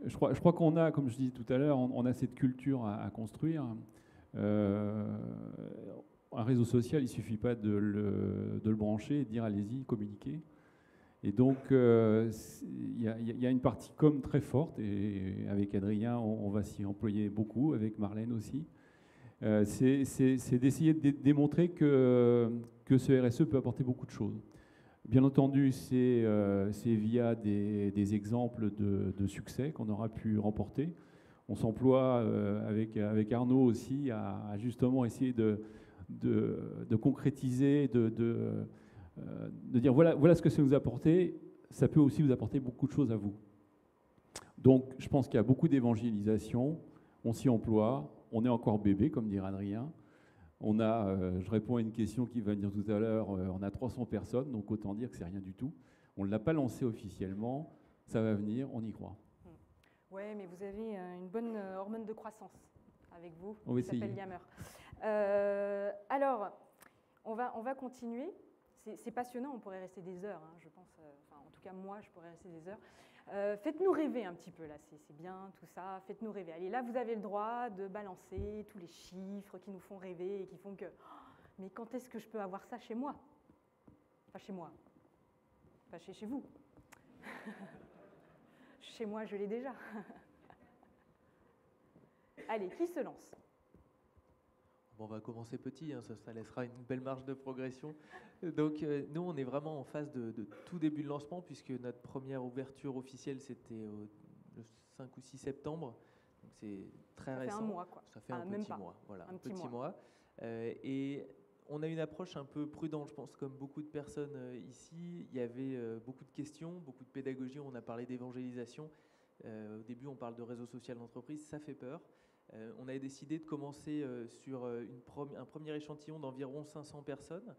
Je crois qu'on a, comme je dis tout à l'heure, on a cette culture à construire. Un réseau social, il ne suffit pas de le brancher et de dire allez-y, communiquez. Et donc, il y a une partie com très forte, et avec Adrien, on va s'y employer beaucoup, avec Marlène aussi. C'est d'essayer de démontrer que ce RSE peut apporter beaucoup de choses. Bien entendu, c'est via des exemples de succès qu'on aura pu remporter. On s'emploie avec Arnaud aussi à justement essayer de concrétiser, de dire voilà ce que ça nous a apporté. Ça peut aussi vous apporter beaucoup de choses à vous. Donc, je pense qu'il y a beaucoup d'évangélisation. On s'y emploie. On est encore bébé, comme dirait Adrien. Je réponds à une question qui va venir tout à l'heure, on a 300 personnes, donc autant dire que c'est rien du tout. On ne l'a pas lancé officiellement, ça va venir, on y croit. Oui, mais vous avez une bonne hormone de croissance avec vous, on va qui s'appelle Yammer. Alors, on va continuer. C'est passionnant, on pourrait rester des heures, je pense. En tout cas, moi, je pourrais rester des heures. Faites-nous rêver un petit peu, là, c'est bien tout ça, faites-nous rêver. Allez, là, vous avez le droit de balancer tous les chiffres qui nous font rêver et qui font que... mais quand est-ce que je peux avoir ça chez moi ? Pas chez moi, pas chez vous. Chez moi, je l'ai déjà. Allez, qui se lance ? Bon, on va commencer petit, ça laissera une belle marge de progression. Donc nous, on est vraiment en phase de tout début de lancement, puisque notre première ouverture officielle, c'était le 5 ou 6 septembre. Donc c'est très récent. Ça fait un mois, quoi. Ça fait un petit mois. Voilà, un petit mois. Et on a une approche un peu prudente, je pense, comme beaucoup de personnes ici. Il y avait beaucoup de questions, beaucoup de pédagogie. On a parlé d'évangélisation. Au début, on parle de réseau social d'entreprise. Ça fait peur. On a décidé de commencer sur un premier échantillon d'environ 500 personnes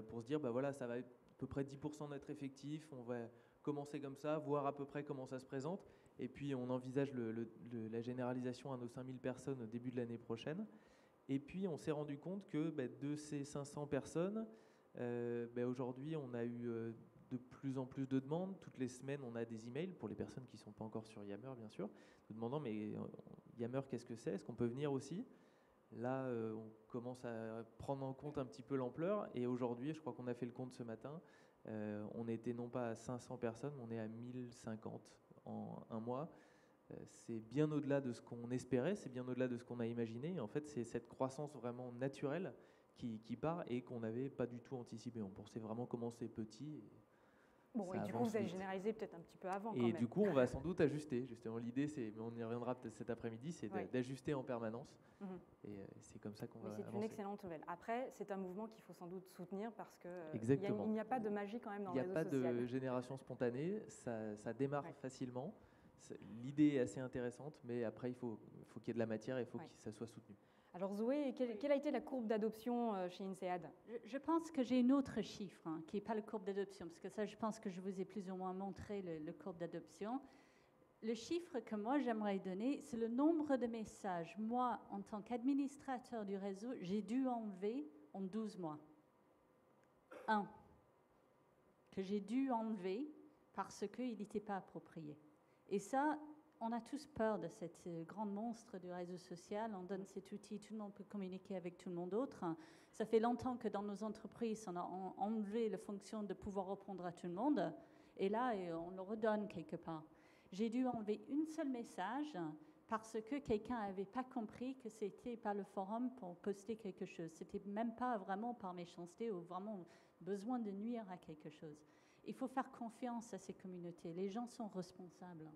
pour se dire, voilà, ça va être à peu près 10% de notre effectif, on va commencer comme ça, voir à peu près comment ça se présente, et puis on envisage la généralisation à nos 5000 personnes au début de l'année prochaine. Et puis on s'est rendu compte que de ces 500 personnes, aujourd'hui on a eu de plus en plus de demandes. Toutes les semaines, on a des emails pour les personnes qui ne sont pas encore sur Yammer, bien sûr, nous demandant mais Yammer, qu'est-ce que c'est ? Est-ce qu'on peut venir aussi ? Là, on commence à prendre en compte un petit peu l'ampleur. Et aujourd'hui, je crois qu'on a fait le compte ce matin, on était non pas à 500 personnes, on est à 1050 en un mois. C'est bien au-delà de ce qu'on espérait, c'est bien au-delà de ce qu'on a imaginé. Et en fait, c'est cette croissance vraiment naturelle qui part et qu'on n'avait pas du tout anticipé. On pensait vraiment commencer petit. Bon, et du coup, vous allez généraliser peut-être un petit peu avant. Et du coup, on va sans doute ajuster. Justement, l'idée, mais on y reviendra peut-être cet après-midi, c'est d'ajuster en permanence. Et c'est comme ça qu'on va avancer. C'est une excellente nouvelle. Après, c'est un mouvement qu'il faut sans doute soutenir parce qu'il n'y a pas de magie quand même dans le réseau social. Il n'y a pas de génération spontanée, ça démarre facilement. l'idée est assez intéressante, mais après, il faut qu'il y ait de la matière et il faut Ouais. que ça soit soutenu. Alors Zoé, quelle a été la courbe d'adoption chez INSEAD? Je pense que j'ai un autre chiffre qui n'est pas la courbe d'adoption, parce que ça, je pense que je vous ai plus ou moins montré le courbe d'adoption. Le chiffre que moi j'aimerais donner, c'est le nombre de messages. Moi, en tant qu'administrateur du réseau, j'ai dû enlever en 12 mois. Un, que j'ai dû enlever parce qu'il n'était pas approprié. Et ça, on a tous peur de cette grand monstre du réseau social. On donne cet outil, tout le monde peut communiquer avec tout le monde d'autre. Ça fait longtemps que dans nos entreprises, on a enlevé la fonction de pouvoir répondre à tout le monde. Et là, on le redonne quelque part. J'ai dû enlever un seul message parce que quelqu'un n'avait pas compris que c'était pas le forum pour poster quelque chose. C'était même pas vraiment par méchanceté ou vraiment besoin de nuire à quelque chose. Il faut faire confiance à ces communautés. Les gens sont responsables.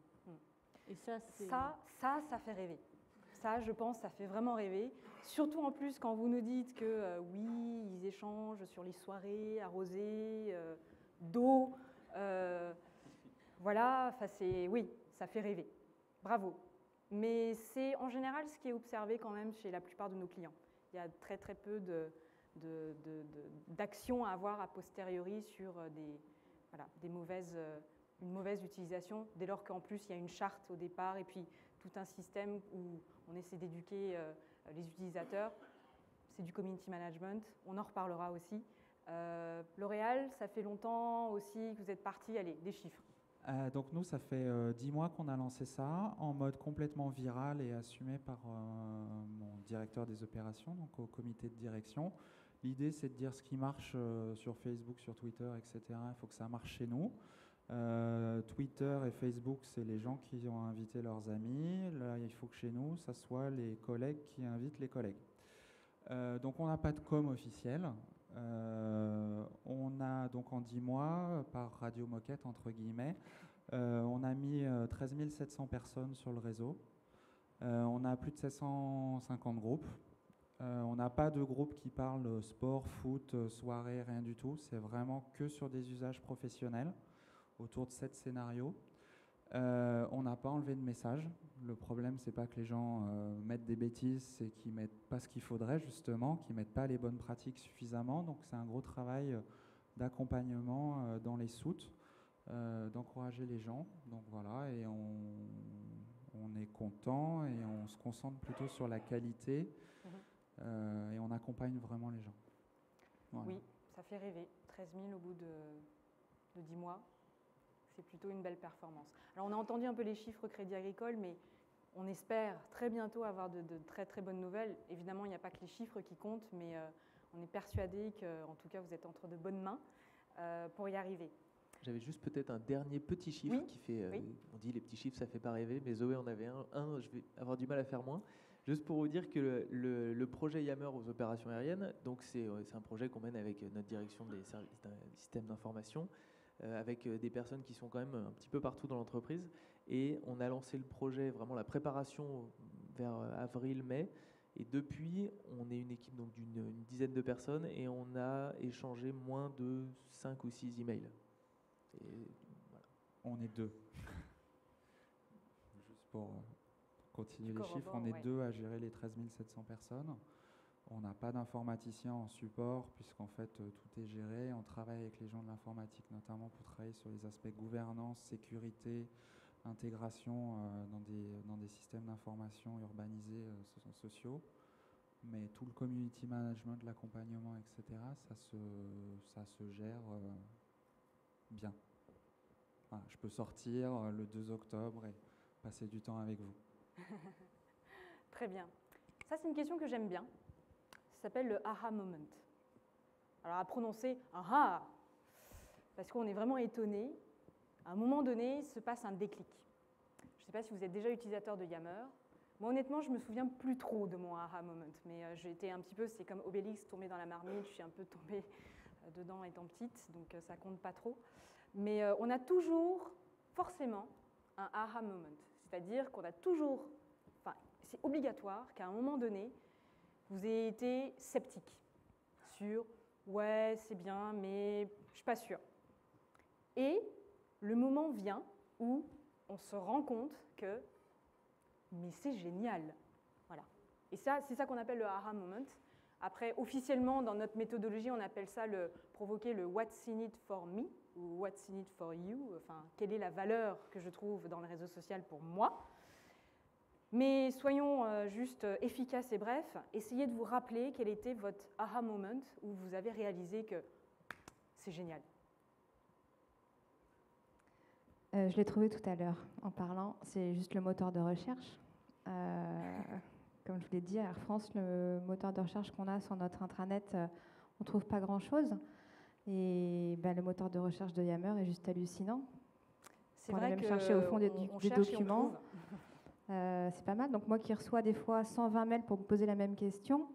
Et ça, c'est... Ça fait rêver. Ça, je pense, ça fait vraiment rêver. Surtout en plus quand vous nous dites que oui, ils échangent sur les soirées arrosées, d'eau. Voilà, enfin oui, ça fait rêver. Bravo. Mais c'est en général ce qui est observé quand même chez la plupart de nos clients. Il y a très très peu d'actions à avoir a posteriori sur une mauvaise utilisation, dès lors qu'en plus il y a une charte au départ et puis tout un système où on essaie d'éduquer les utilisateurs. C'est du community management, on en reparlera aussi. L'Oréal, ça fait longtemps aussi que vous êtes partis, allez, des chiffres. Donc nous, ça fait 10 mois qu'on a lancé ça en mode complètement viral et assumé par mon directeur des opérations, donc au comité de direction. L'idée, c'est de dire ce qui marche sur Facebook, sur Twitter, etc. Il faut que ça marche chez nous. Twitter et Facebook, c'est les gens qui ont invité leurs amis. Là, il faut que chez nous, ça soit les collègues qui invitent les collègues. Donc on n'a pas de com officiel. On a donc en 10 mois, par Radio Moquette entre guillemets, on a mis 13 700 personnes sur le réseau. On a plus de 750 groupes. On n'a pas de groupe qui parle sport, foot, soirée, rien du tout. C'est vraiment que sur des usages professionnels, autour de 7 scénarios. On n'a pas enlevé de messages. Le problème, c'est pas que les gens mettent des bêtises, c'est qu'ils mettent pas ce qu'il faudrait justement, qu'ils mettent pas les bonnes pratiques suffisamment. Donc c'est un gros travail d'accompagnement dans les soutes, d'encourager les gens. Donc voilà, et on est content et on se concentre plutôt sur la qualité et on accompagne vraiment les gens. Voilà. Oui, ça fait rêver. 13 000 au bout de 10 mois. C'est plutôt une belle performance. Alors on a entendu un peu les chiffres Crédit Agricole, mais on espère très bientôt avoir de très très bonnes nouvelles. Évidemment, il n'y a pas que les chiffres qui comptent, mais on est persuadé qu'en tout cas vous êtes entre de bonnes mains pour y arriver. J'avais juste peut-être un dernier petit chiffre qui fait... On dit les petits chiffres, ça fait pas rêver, mais Zoé en avait un, je vais avoir du mal à faire moins. Juste pour vous dire que le projet Yammer aux opérations aériennes, donc c'est un projet qu'on mène avec notre direction des services systèmes d'information, avec des personnes qui sont quand même un petit peu partout dans l'entreprise. Et on a lancé le projet, vraiment la préparation vers avril-mai. Et depuis, on est une équipe donc d'une dizaine de personnes et on a échangé moins de 5 ou 6 emails. Et voilà. On est 2. Juste pour continuer les chiffres, on est 2 à gérer les 13 700 personnes. On n'a pas d'informaticien en support puisqu'en fait tout est géré. On travaille avec les gens de l'informatique notamment pour travailler sur les aspects gouvernance, sécurité, intégration dans des systèmes d'information urbanisés sociaux. Mais tout le community management, l'accompagnement, etc., ça se gère bien. Voilà, je peux sortir le 2 octobre et passer du temps avec vous. Très bien. Ça, c'est une question que j'aime bien. Ça s'appelle le aha moment. Alors à prononcer aha, parce qu'on est vraiment étonné. À un moment donné, il se passe un déclic. Je ne sais pas si vous êtes déjà utilisateur de Yammer. Moi, honnêtement, je me souviens plus trop de mon aha moment, mais j'ai été un petit peu, c'est comme Obélix tombé dans la marmite, je suis un peu tombée dedans étant petite, donc ça compte pas trop. Mais on a toujours, forcément, un aha moment. C'est-à-dire qu'on a toujours, enfin, c'est obligatoire qu'à un moment donné, vous ayez été sceptique sur « ouais, c'est bien, mais je ne suis pas sûre ». Et le moment vient où on se rend compte que mais c'est génial. Voilà. Et ça, c'est ça qu'on appelle le aha moment. Après, officiellement, dans notre méthodologie, on appelle ça provoquer le what's in it for me ou what's in it for you. Enfin, quelle est la valeur que je trouve dans le réseau social pour moi. Mais soyons juste efficaces et brefs. Essayez de vous rappeler quel était votre aha moment où vous avez réalisé que c'est génial. Je l'ai trouvé tout à l'heure en parlant. C'est juste le moteur de recherche. Comme je vous l'ai dit, à Air France, le moteur de recherche qu'on a sur notre intranet, on ne trouve pas grand-chose. Et le moteur de recherche de Yammer est juste hallucinant. C'est on vrai va même que chercher au fond des documents. C'est pas mal. Donc moi qui reçois des fois 120 mails pour me poser la même question,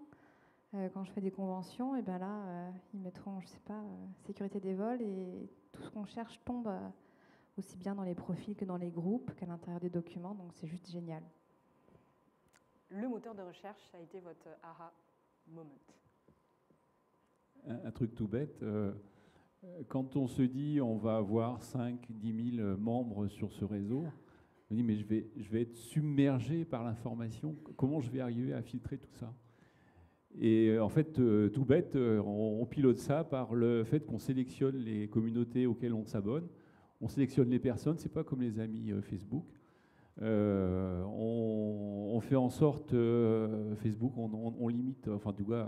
quand je fais des conventions, et là, ils mettront, je sais pas, sécurité des vols, et tout ce qu'on cherche tombe aussi bien dans les profils que dans les groupes, qu'à l'intérieur des documents. Donc c'est juste génial. Le moteur de recherche, ça a été votre aha moment. Un truc tout bête, quand on se dit on va avoir 5-10 000 membres sur ce réseau, on dit mais je vais être submergé par l'information, comment je vais arriver à filtrer tout ça? Et en fait, tout bête, on pilote ça par le fait qu'on sélectionne les communautés auxquelles on s'abonne, on sélectionne les personnes, c'est pas comme les amis Facebook. On fait en sorte, Facebook, on limite, enfin tout cas,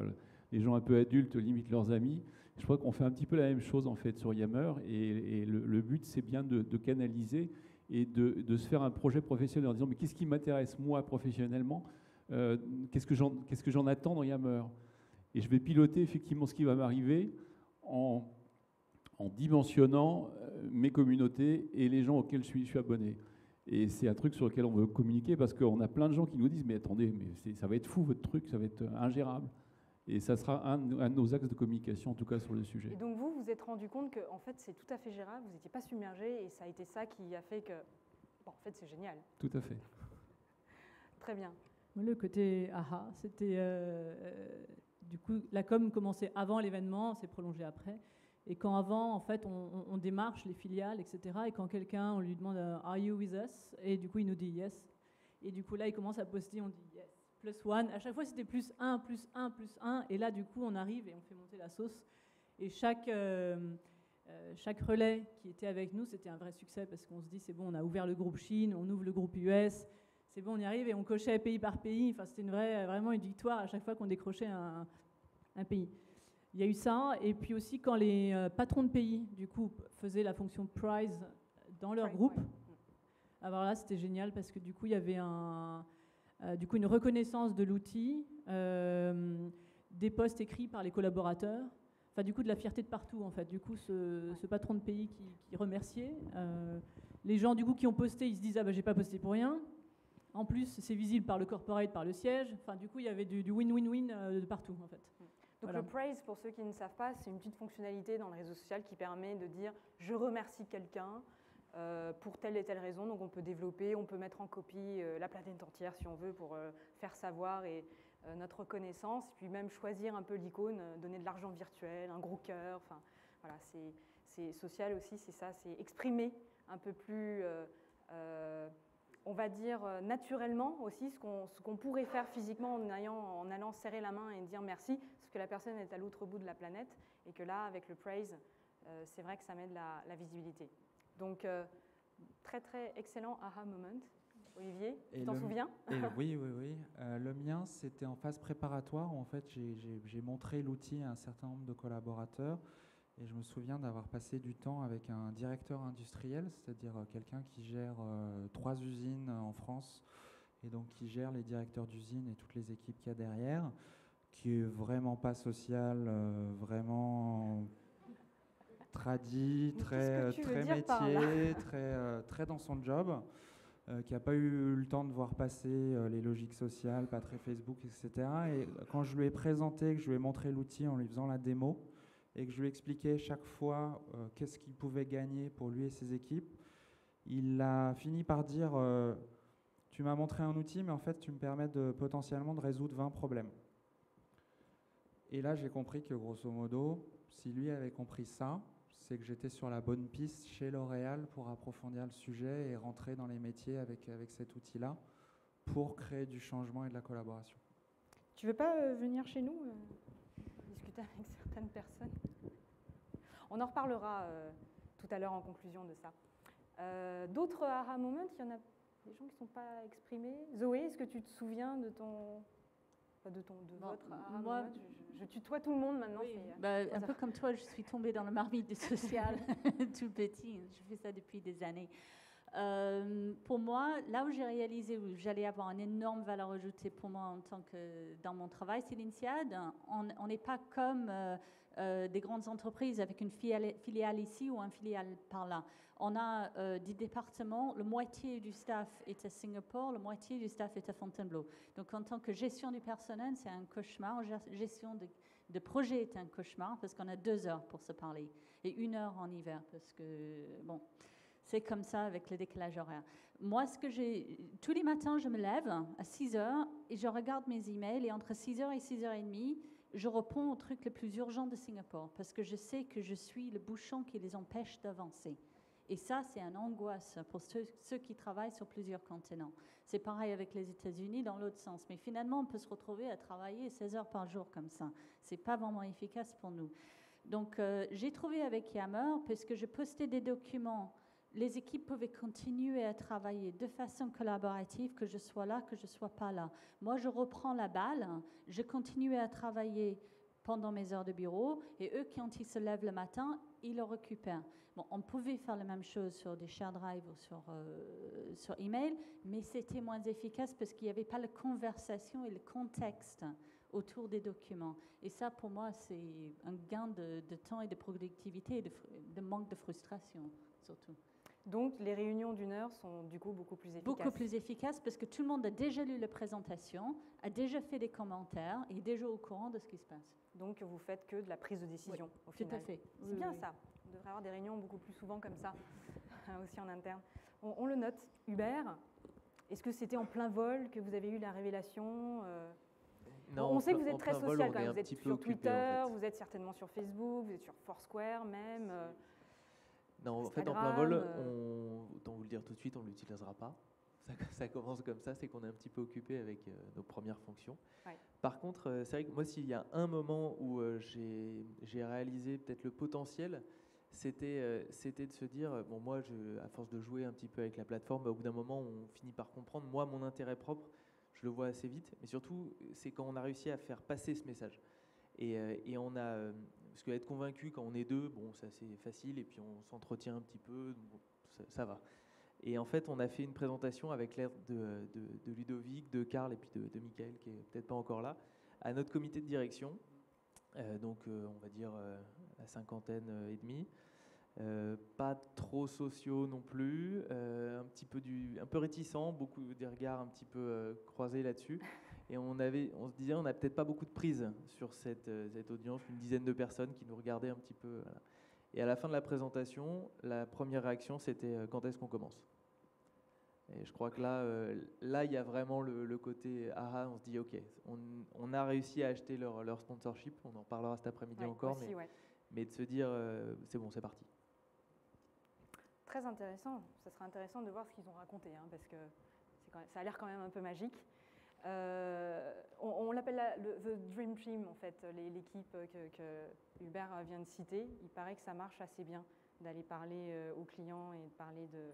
les gens un peu adultes limitent leurs amis. Je crois qu'on fait un petit peu la même chose en fait sur Yammer, et le but c'est bien de canaliser et de se faire un projet professionnel en disant mais qu'est-ce qui m'intéresse moi professionnellement, qu'est-ce que j'en attends dans Yammer, et je vais piloter effectivement ce qui va m'arriver en dimensionnant mes communautés et les gens auxquels je suis abonné. Et c'est un truc sur lequel on veut communiquer parce qu'on a plein de gens qui nous disent mais attendez, mais ça va être fou votre truc, ça va être ingérable. Et ça sera un de nos axes de communication, en tout cas sur le sujet. Et donc vous êtes rendu compte que en fait, c'est tout à fait gérable, vous n'étiez pas submergé, et ça a été ça qui a fait que, en fait, c'est génial. Tout à fait. Très bien. Le côté aha, c'était du coup, la com commençait avant l'événement, s'est prolongée après. Et quand avant, en fait, on démarche les filiales, etc. Et quand quelqu'un, on lui demande « Are you with us ?» Et du coup, il nous dit « Yes ». Et du coup, là, il commence à poster, on dit « Yes ». +1. À chaque fois, c'était +1, +1, +1. Et là, du coup, on arrive et on fait monter la sauce. Et chaque relais qui était avec nous, c'était un vrai succès parce qu'on se dit « C'est bon, on a ouvert le groupe Chine, on ouvre le groupe US. C'est bon, on y arrive ». Et on cochait pays par pays. Enfin, c'était vraiment une victoire à chaque fois qu'on décrochait un pays. Il y a eu ça, et puis aussi quand les patrons de pays, du coup, faisaient la fonction prize dans leur groupe. Ouais. Alors là, c'était génial parce que du coup, il y avait une reconnaissance de l'outil, des posts écrits par les collaborateurs, enfin du coup de la fierté de partout en fait. Du coup, ce patron de pays qui remerciait, les gens du coup qui ont posté, ils se disent ah ben j'ai pas posté pour rien. En plus, c'est visible par le corporate, par le siège. Enfin du coup, il y avait du win-win-win de partout en fait. Donc voilà. Le praise, pour ceux qui ne savent pas, c'est une petite fonctionnalité dans le réseau social qui permet de dire « je remercie quelqu'un pour telle et telle raison ». Donc on peut développer, on peut mettre en copie la planète entière si on veut pour faire savoir notre reconnaissance. Et puis même choisir un peu l'icône, donner de l'argent virtuel, un gros cœur. Enfin, voilà, c'est social aussi, c'est ça, c'est exprimer un peu plus... on va dire naturellement aussi ce qu'on pourrait faire physiquement en allant serrer la main et dire merci, parce que la personne est à l'autre bout de la planète, et que là, avec le praise, c'est vrai que ça met de la visibilité. Donc, très très excellent aha moment. Olivier, tu t'en souviens? Oui. Le mien, c'était en phase préparatoire où en fait, j'ai montré l'outil à un certain nombre de collaborateurs. Et je me souviens d'avoir passé du temps avec un directeur industriel, c'est-à-dire quelqu'un qui gère 3 usines en France, et donc qui gère les directeurs d'usines et toutes les équipes qu'il y a derrière, qui est vraiment pas social, vraiment tradi, très métier, très dans son job, qui n'a pas eu le temps de voir passer les logiques sociales, pas très Facebook, etc. Et quand je lui ai présenté, que je lui ai montré l'outil en lui faisant la démo, et que je lui expliquais chaque fois qu'est-ce qu'il pouvait gagner pour lui et ses équipes, il a fini par dire tu m'as montré un outil, mais en fait, tu me permets potentiellement de résoudre 20 problèmes. Et là, j'ai compris que, grosso modo, si lui avait compris ça, c'est que j'étais sur la bonne piste chez L'Oréal pour approfondir le sujet et rentrer dans les métiers avec cet outil-là pour créer du changement et de la collaboration. Tu veux pas venir chez nous discuter avec certaines personnes? On en reparlera tout à l'heure en conclusion de ça. D'autres aha moments, il y en a des gens qui ne sont pas exprimés. Zoé, est-ce que tu te souviens de votre aha moment? Je tutoie tout le monde maintenant. Oui, un peu comme toi, je suis tombée dans le marmite du social tout petit. Je fais ça depuis des années. Pour moi, là où j'ai réalisé où j'allais avoir une énorme valeur ajoutée pour moi en tant que dans mon travail, c'est l'INSEAD. On n'est pas comme des grandes entreprises avec une filiale ici ou une filiale par là. On a des départements, la moitié du staff est à Singapour, la moitié du staff est à Fontainebleau. Donc en tant que gestion du personnel, c'est un cauchemar. Gestion de projet est un cauchemar parce qu'on a 2 heures pour se parler et 1 heure en hiver parce que, bon, c'est comme ça avec le décalage horaire. Moi, tous les matins, je me lève à 6 heures et je regarde mes emails et entre 6 heures et 6 heures et demie, je réponds aux trucs les plus urgents de Singapour parce que je sais que je suis le bouchon qui les empêche d'avancer. Et ça, c'est une angoisse pour ceux qui travaillent sur plusieurs continents. C'est pareil avec les États-Unis dans l'autre sens. Mais finalement, on peut se retrouver à travailler 16 heures par jour comme ça. Ce n'est pas vraiment efficace pour nous. Donc, j'ai trouvé avec Yammer, puisque je postais des documents, les équipes pouvaient continuer à travailler de façon collaborative, que je sois là, que je ne sois pas là. Moi, je reprends la balle, je continue à travailler pendant mes heures de bureau, et eux, quand ils se lèvent le matin, ils le récupèrent. Bon, on pouvait faire la même chose sur des share drive ou sur email, mais c'était moins efficace parce qu'il n'y avait pas la conversation et le contexte autour des documents. Et ça, pour moi, c'est un gain de temps et de productivité et de manque de frustration, surtout. Donc, les réunions d'1 heure sont du coup beaucoup plus efficaces. Beaucoup plus efficaces parce que tout le monde a déjà lu la présentation, a déjà fait des commentaires et est déjà au courant de ce qui se passe. Donc, vous faites que de la prise de décision, oui, au final. Tout à fait. C'est bien ça. On devrait avoir des réunions beaucoup plus souvent comme ça, aussi en interne. On le note. Hubert, est-ce que c'était en plein vol que vous avez eu la révélation Non, on sait que vous êtes très vol, social quand même. Vous êtes petit peu sur occupé, Twitter, en fait. vous êtes certainement sur Facebook, vous êtes sur Foursquare même. Non, en fait, en plein vol, autant vous le dire tout de suite, on ne l'utilisera pas. Ça commence comme ça, c'est qu'on est un petit peu occupé avec nos premières fonctions. Ouais. Par contre, c'est vrai que moi, s'il y a un moment où j'ai réalisé peut-être le potentiel, c'était de se dire, bon, moi, à force de jouer un petit peu avec la plateforme, au bout d'un moment, on finit par comprendre. Moi, mon intérêt propre, je le vois assez vite, mais surtout, c'est quand on a réussi à faire passer ce message. Et on a, parce qu'être convaincu quand on est 2, bon, c'est assez facile, et puis on s'entretient un petit peu, bon, ça va. Et en fait, on a fait une présentation avec l'aide de Ludovic, de Karl et puis de Michael, qui est peut-être pas encore là, à notre comité de direction, donc on va dire la 50aine et demie. Pas trop sociaux non plus, un peu réticents, beaucoup des regards un petit peu croisés là-dessus. Et on se disait, on n'a peut-être pas beaucoup de prise sur cette audience, une dizaine de personnes qui nous regardaient un petit peu. Voilà. Et à la fin de la présentation, la première réaction, c'était quand est-ce qu'on commence? Et je crois que là, il y a vraiment le côté aha, on se dit, ok, on a réussi à acheter leur sponsorship, on en parlera cet après-midi encore, aussi, mais de se dire, c'est bon, c'est parti. Très intéressant, ça sera intéressant de voir ce qu'ils ont raconté, hein, parce que ça a l'air quand même un peu magique. On l'appelle The Dream Team, en fait, l'équipe que Hubert vient de citer. Il paraît que ça marche assez bien d'aller parler aux clients et de parler de...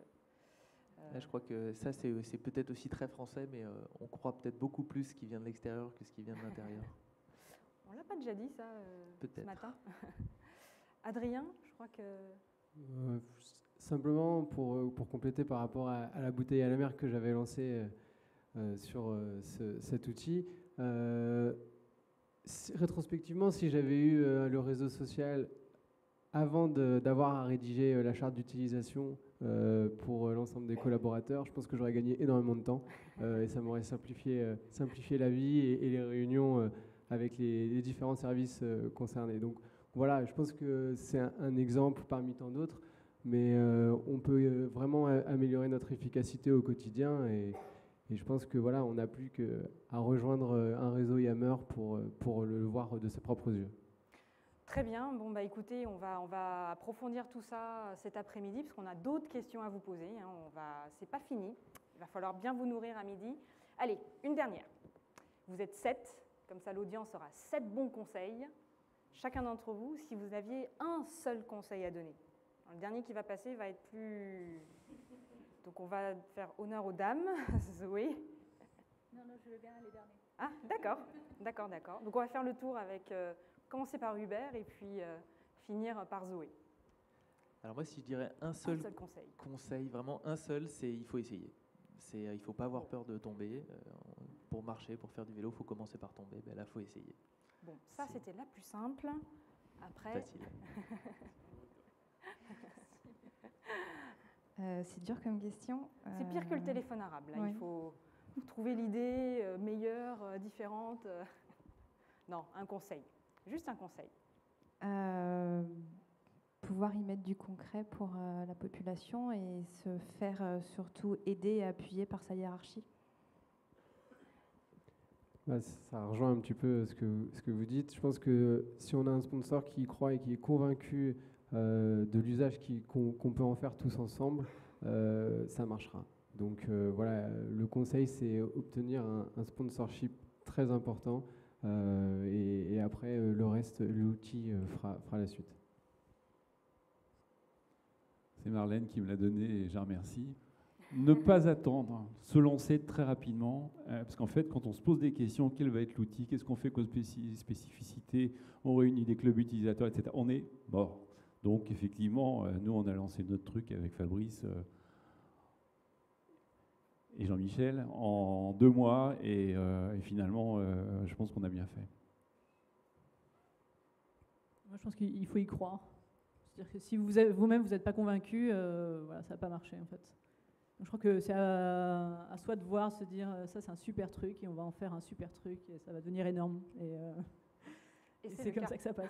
Je crois que ça, c'est peut-être aussi très français, mais on croit peut-être beaucoup plus ce qui vient de l'extérieur que ce qui vient de l'intérieur. On l'a pas déjà dit, ça, ce matin? Adrien, je crois que... Simplement, pour compléter par rapport à la bouteille à la mer que j'avais lancée sur cet outil, rétrospectivement, si j'avais eu le réseau social avant d'avoir à rédiger la charte d'utilisation pour l'ensemble des collaborateurs, je pense que j'aurais gagné énormément de temps et ça m'aurait simplifié la vie et les réunions avec les différents services concernés. Donc voilà, je pense que c'est un exemple parmi tant d'autres, mais on peut vraiment améliorer notre efficacité au quotidien et je pense que voilà, on n'a plus qu'à rejoindre un réseau Yammer pour le voir de ses propres yeux. Très bien. Bon, bah écoutez, on va approfondir tout ça cet après-midi, parce qu'on a d'autres questions à vous poser. Hein. C'est pas fini. Il va falloir bien vous nourrir à midi. Allez, une dernière. Vous êtes 7, comme ça l'audience aura 7 bons conseils. Chacun d'entre vous, si vous aviez un seul conseil à donner. Alors, le dernier qui va passer va être plus... Donc on va faire honneur aux dames. Zoé. Non, je veux bien aller dernier. Ah, d'accord. Donc on va faire le tour avec... commencer par Hubert et puis finir par Zoé. Alors moi, si je dirais un seul conseil, vraiment un seul, c'est il faut essayer. Il ne faut pas avoir peur de tomber. Pour marcher, pour faire du vélo, il faut commencer par tomber. Ben là, il faut essayer. Bon, ça, c'était la plus simple. Après... Facile. C'est dur comme question. C'est pire que le téléphone arabe. Là. Oui. Il faut trouver l'idée meilleure, différente. Non, un conseil. Juste un conseil. Pouvoir y mettre du concret pour la population et se faire surtout aider et appuyer par sa hiérarchie. Ça rejoint un petit peu ce que vous dites. Je pense que si on a un sponsor qui y croit et qui est convaincu de l'usage qu'on peut en faire tous ensemble, ça marchera. Donc voilà, le conseil, c'est obtenir un sponsorship très important et après, le reste, l'outil fera la suite. C'est Marlène qui me l'a donné et je la remercie. Ne pas attendre, se lancer très rapidement, parce qu'en fait, quand on se pose des questions, quel va être l'outil, qu'est-ce qu'on fait comme spécificité, on réunit des clubs utilisateurs, etc., on est mort. Donc effectivement, nous, on a lancé notre truc avec Fabrice et Jean-Michel en 2 mois, et finalement, je pense qu'on a bien fait. Moi, je pense qu'il faut y croire. C'est-à-dire que si vous-même, vous n'êtes pas convaincu, voilà, ça ne va pas marcher, en fait. Donc, je crois que c'est à soi de voir, se dire, ça, c'est un super truc, et on va en faire un super truc, et ça va devenir énorme. Et c'est comme ça que ça passe.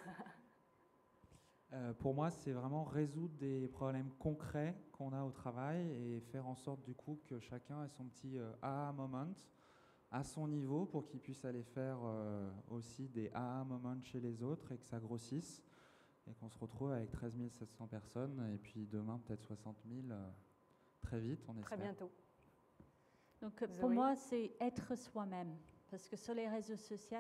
Pour moi, c'est vraiment résoudre des problèmes concrets qu'on a au travail et faire en sorte du coup que chacun ait son petit aha moment à son niveau pour qu'il puisse aller faire aussi des aha moments chez les autres et que ça grossisse et qu'on se retrouve avec 13 700 personnes et puis demain peut-être 60 000 très vite, on espère. Très bientôt. Donc pour moi, c'est être soi-même. Parce que sur les réseaux sociaux,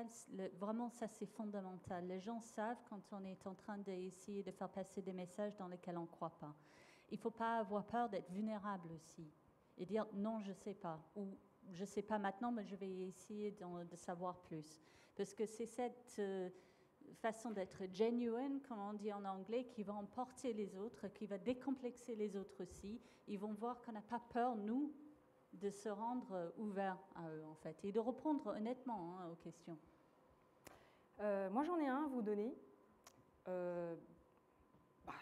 vraiment, ça, c'est fondamental. Les gens savent quand on est en train d'essayer de faire passer des messages dans lesquels on ne croit pas. Il ne faut pas avoir peur d'être vulnérable aussi et dire non, je ne sais pas. Ou je ne sais pas maintenant, mais je vais essayer de savoir plus. Parce que c'est cette façon d'être genuine, comme on dit en anglais, qui va emporter les autres, qui va décomplexer les autres aussi. Ils vont voir qu'on n'a pas peur, nous, de se rendre ouvert à eux, en fait, et de répondre honnêtement aux questions. Moi, j'en ai un à vous donner.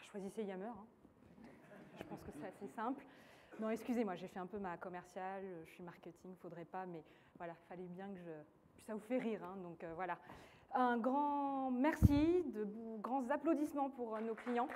Choisissez Yammer. Hein. Je pense que c'est assez simple. Non, excusez-moi, j'ai fait un peu ma commerciale, je suis marketing, il ne faudrait pas, mais voilà, il fallait bien que ça vous fait rire. Hein, donc voilà. Un grand merci, de grands applaudissements pour nos clients.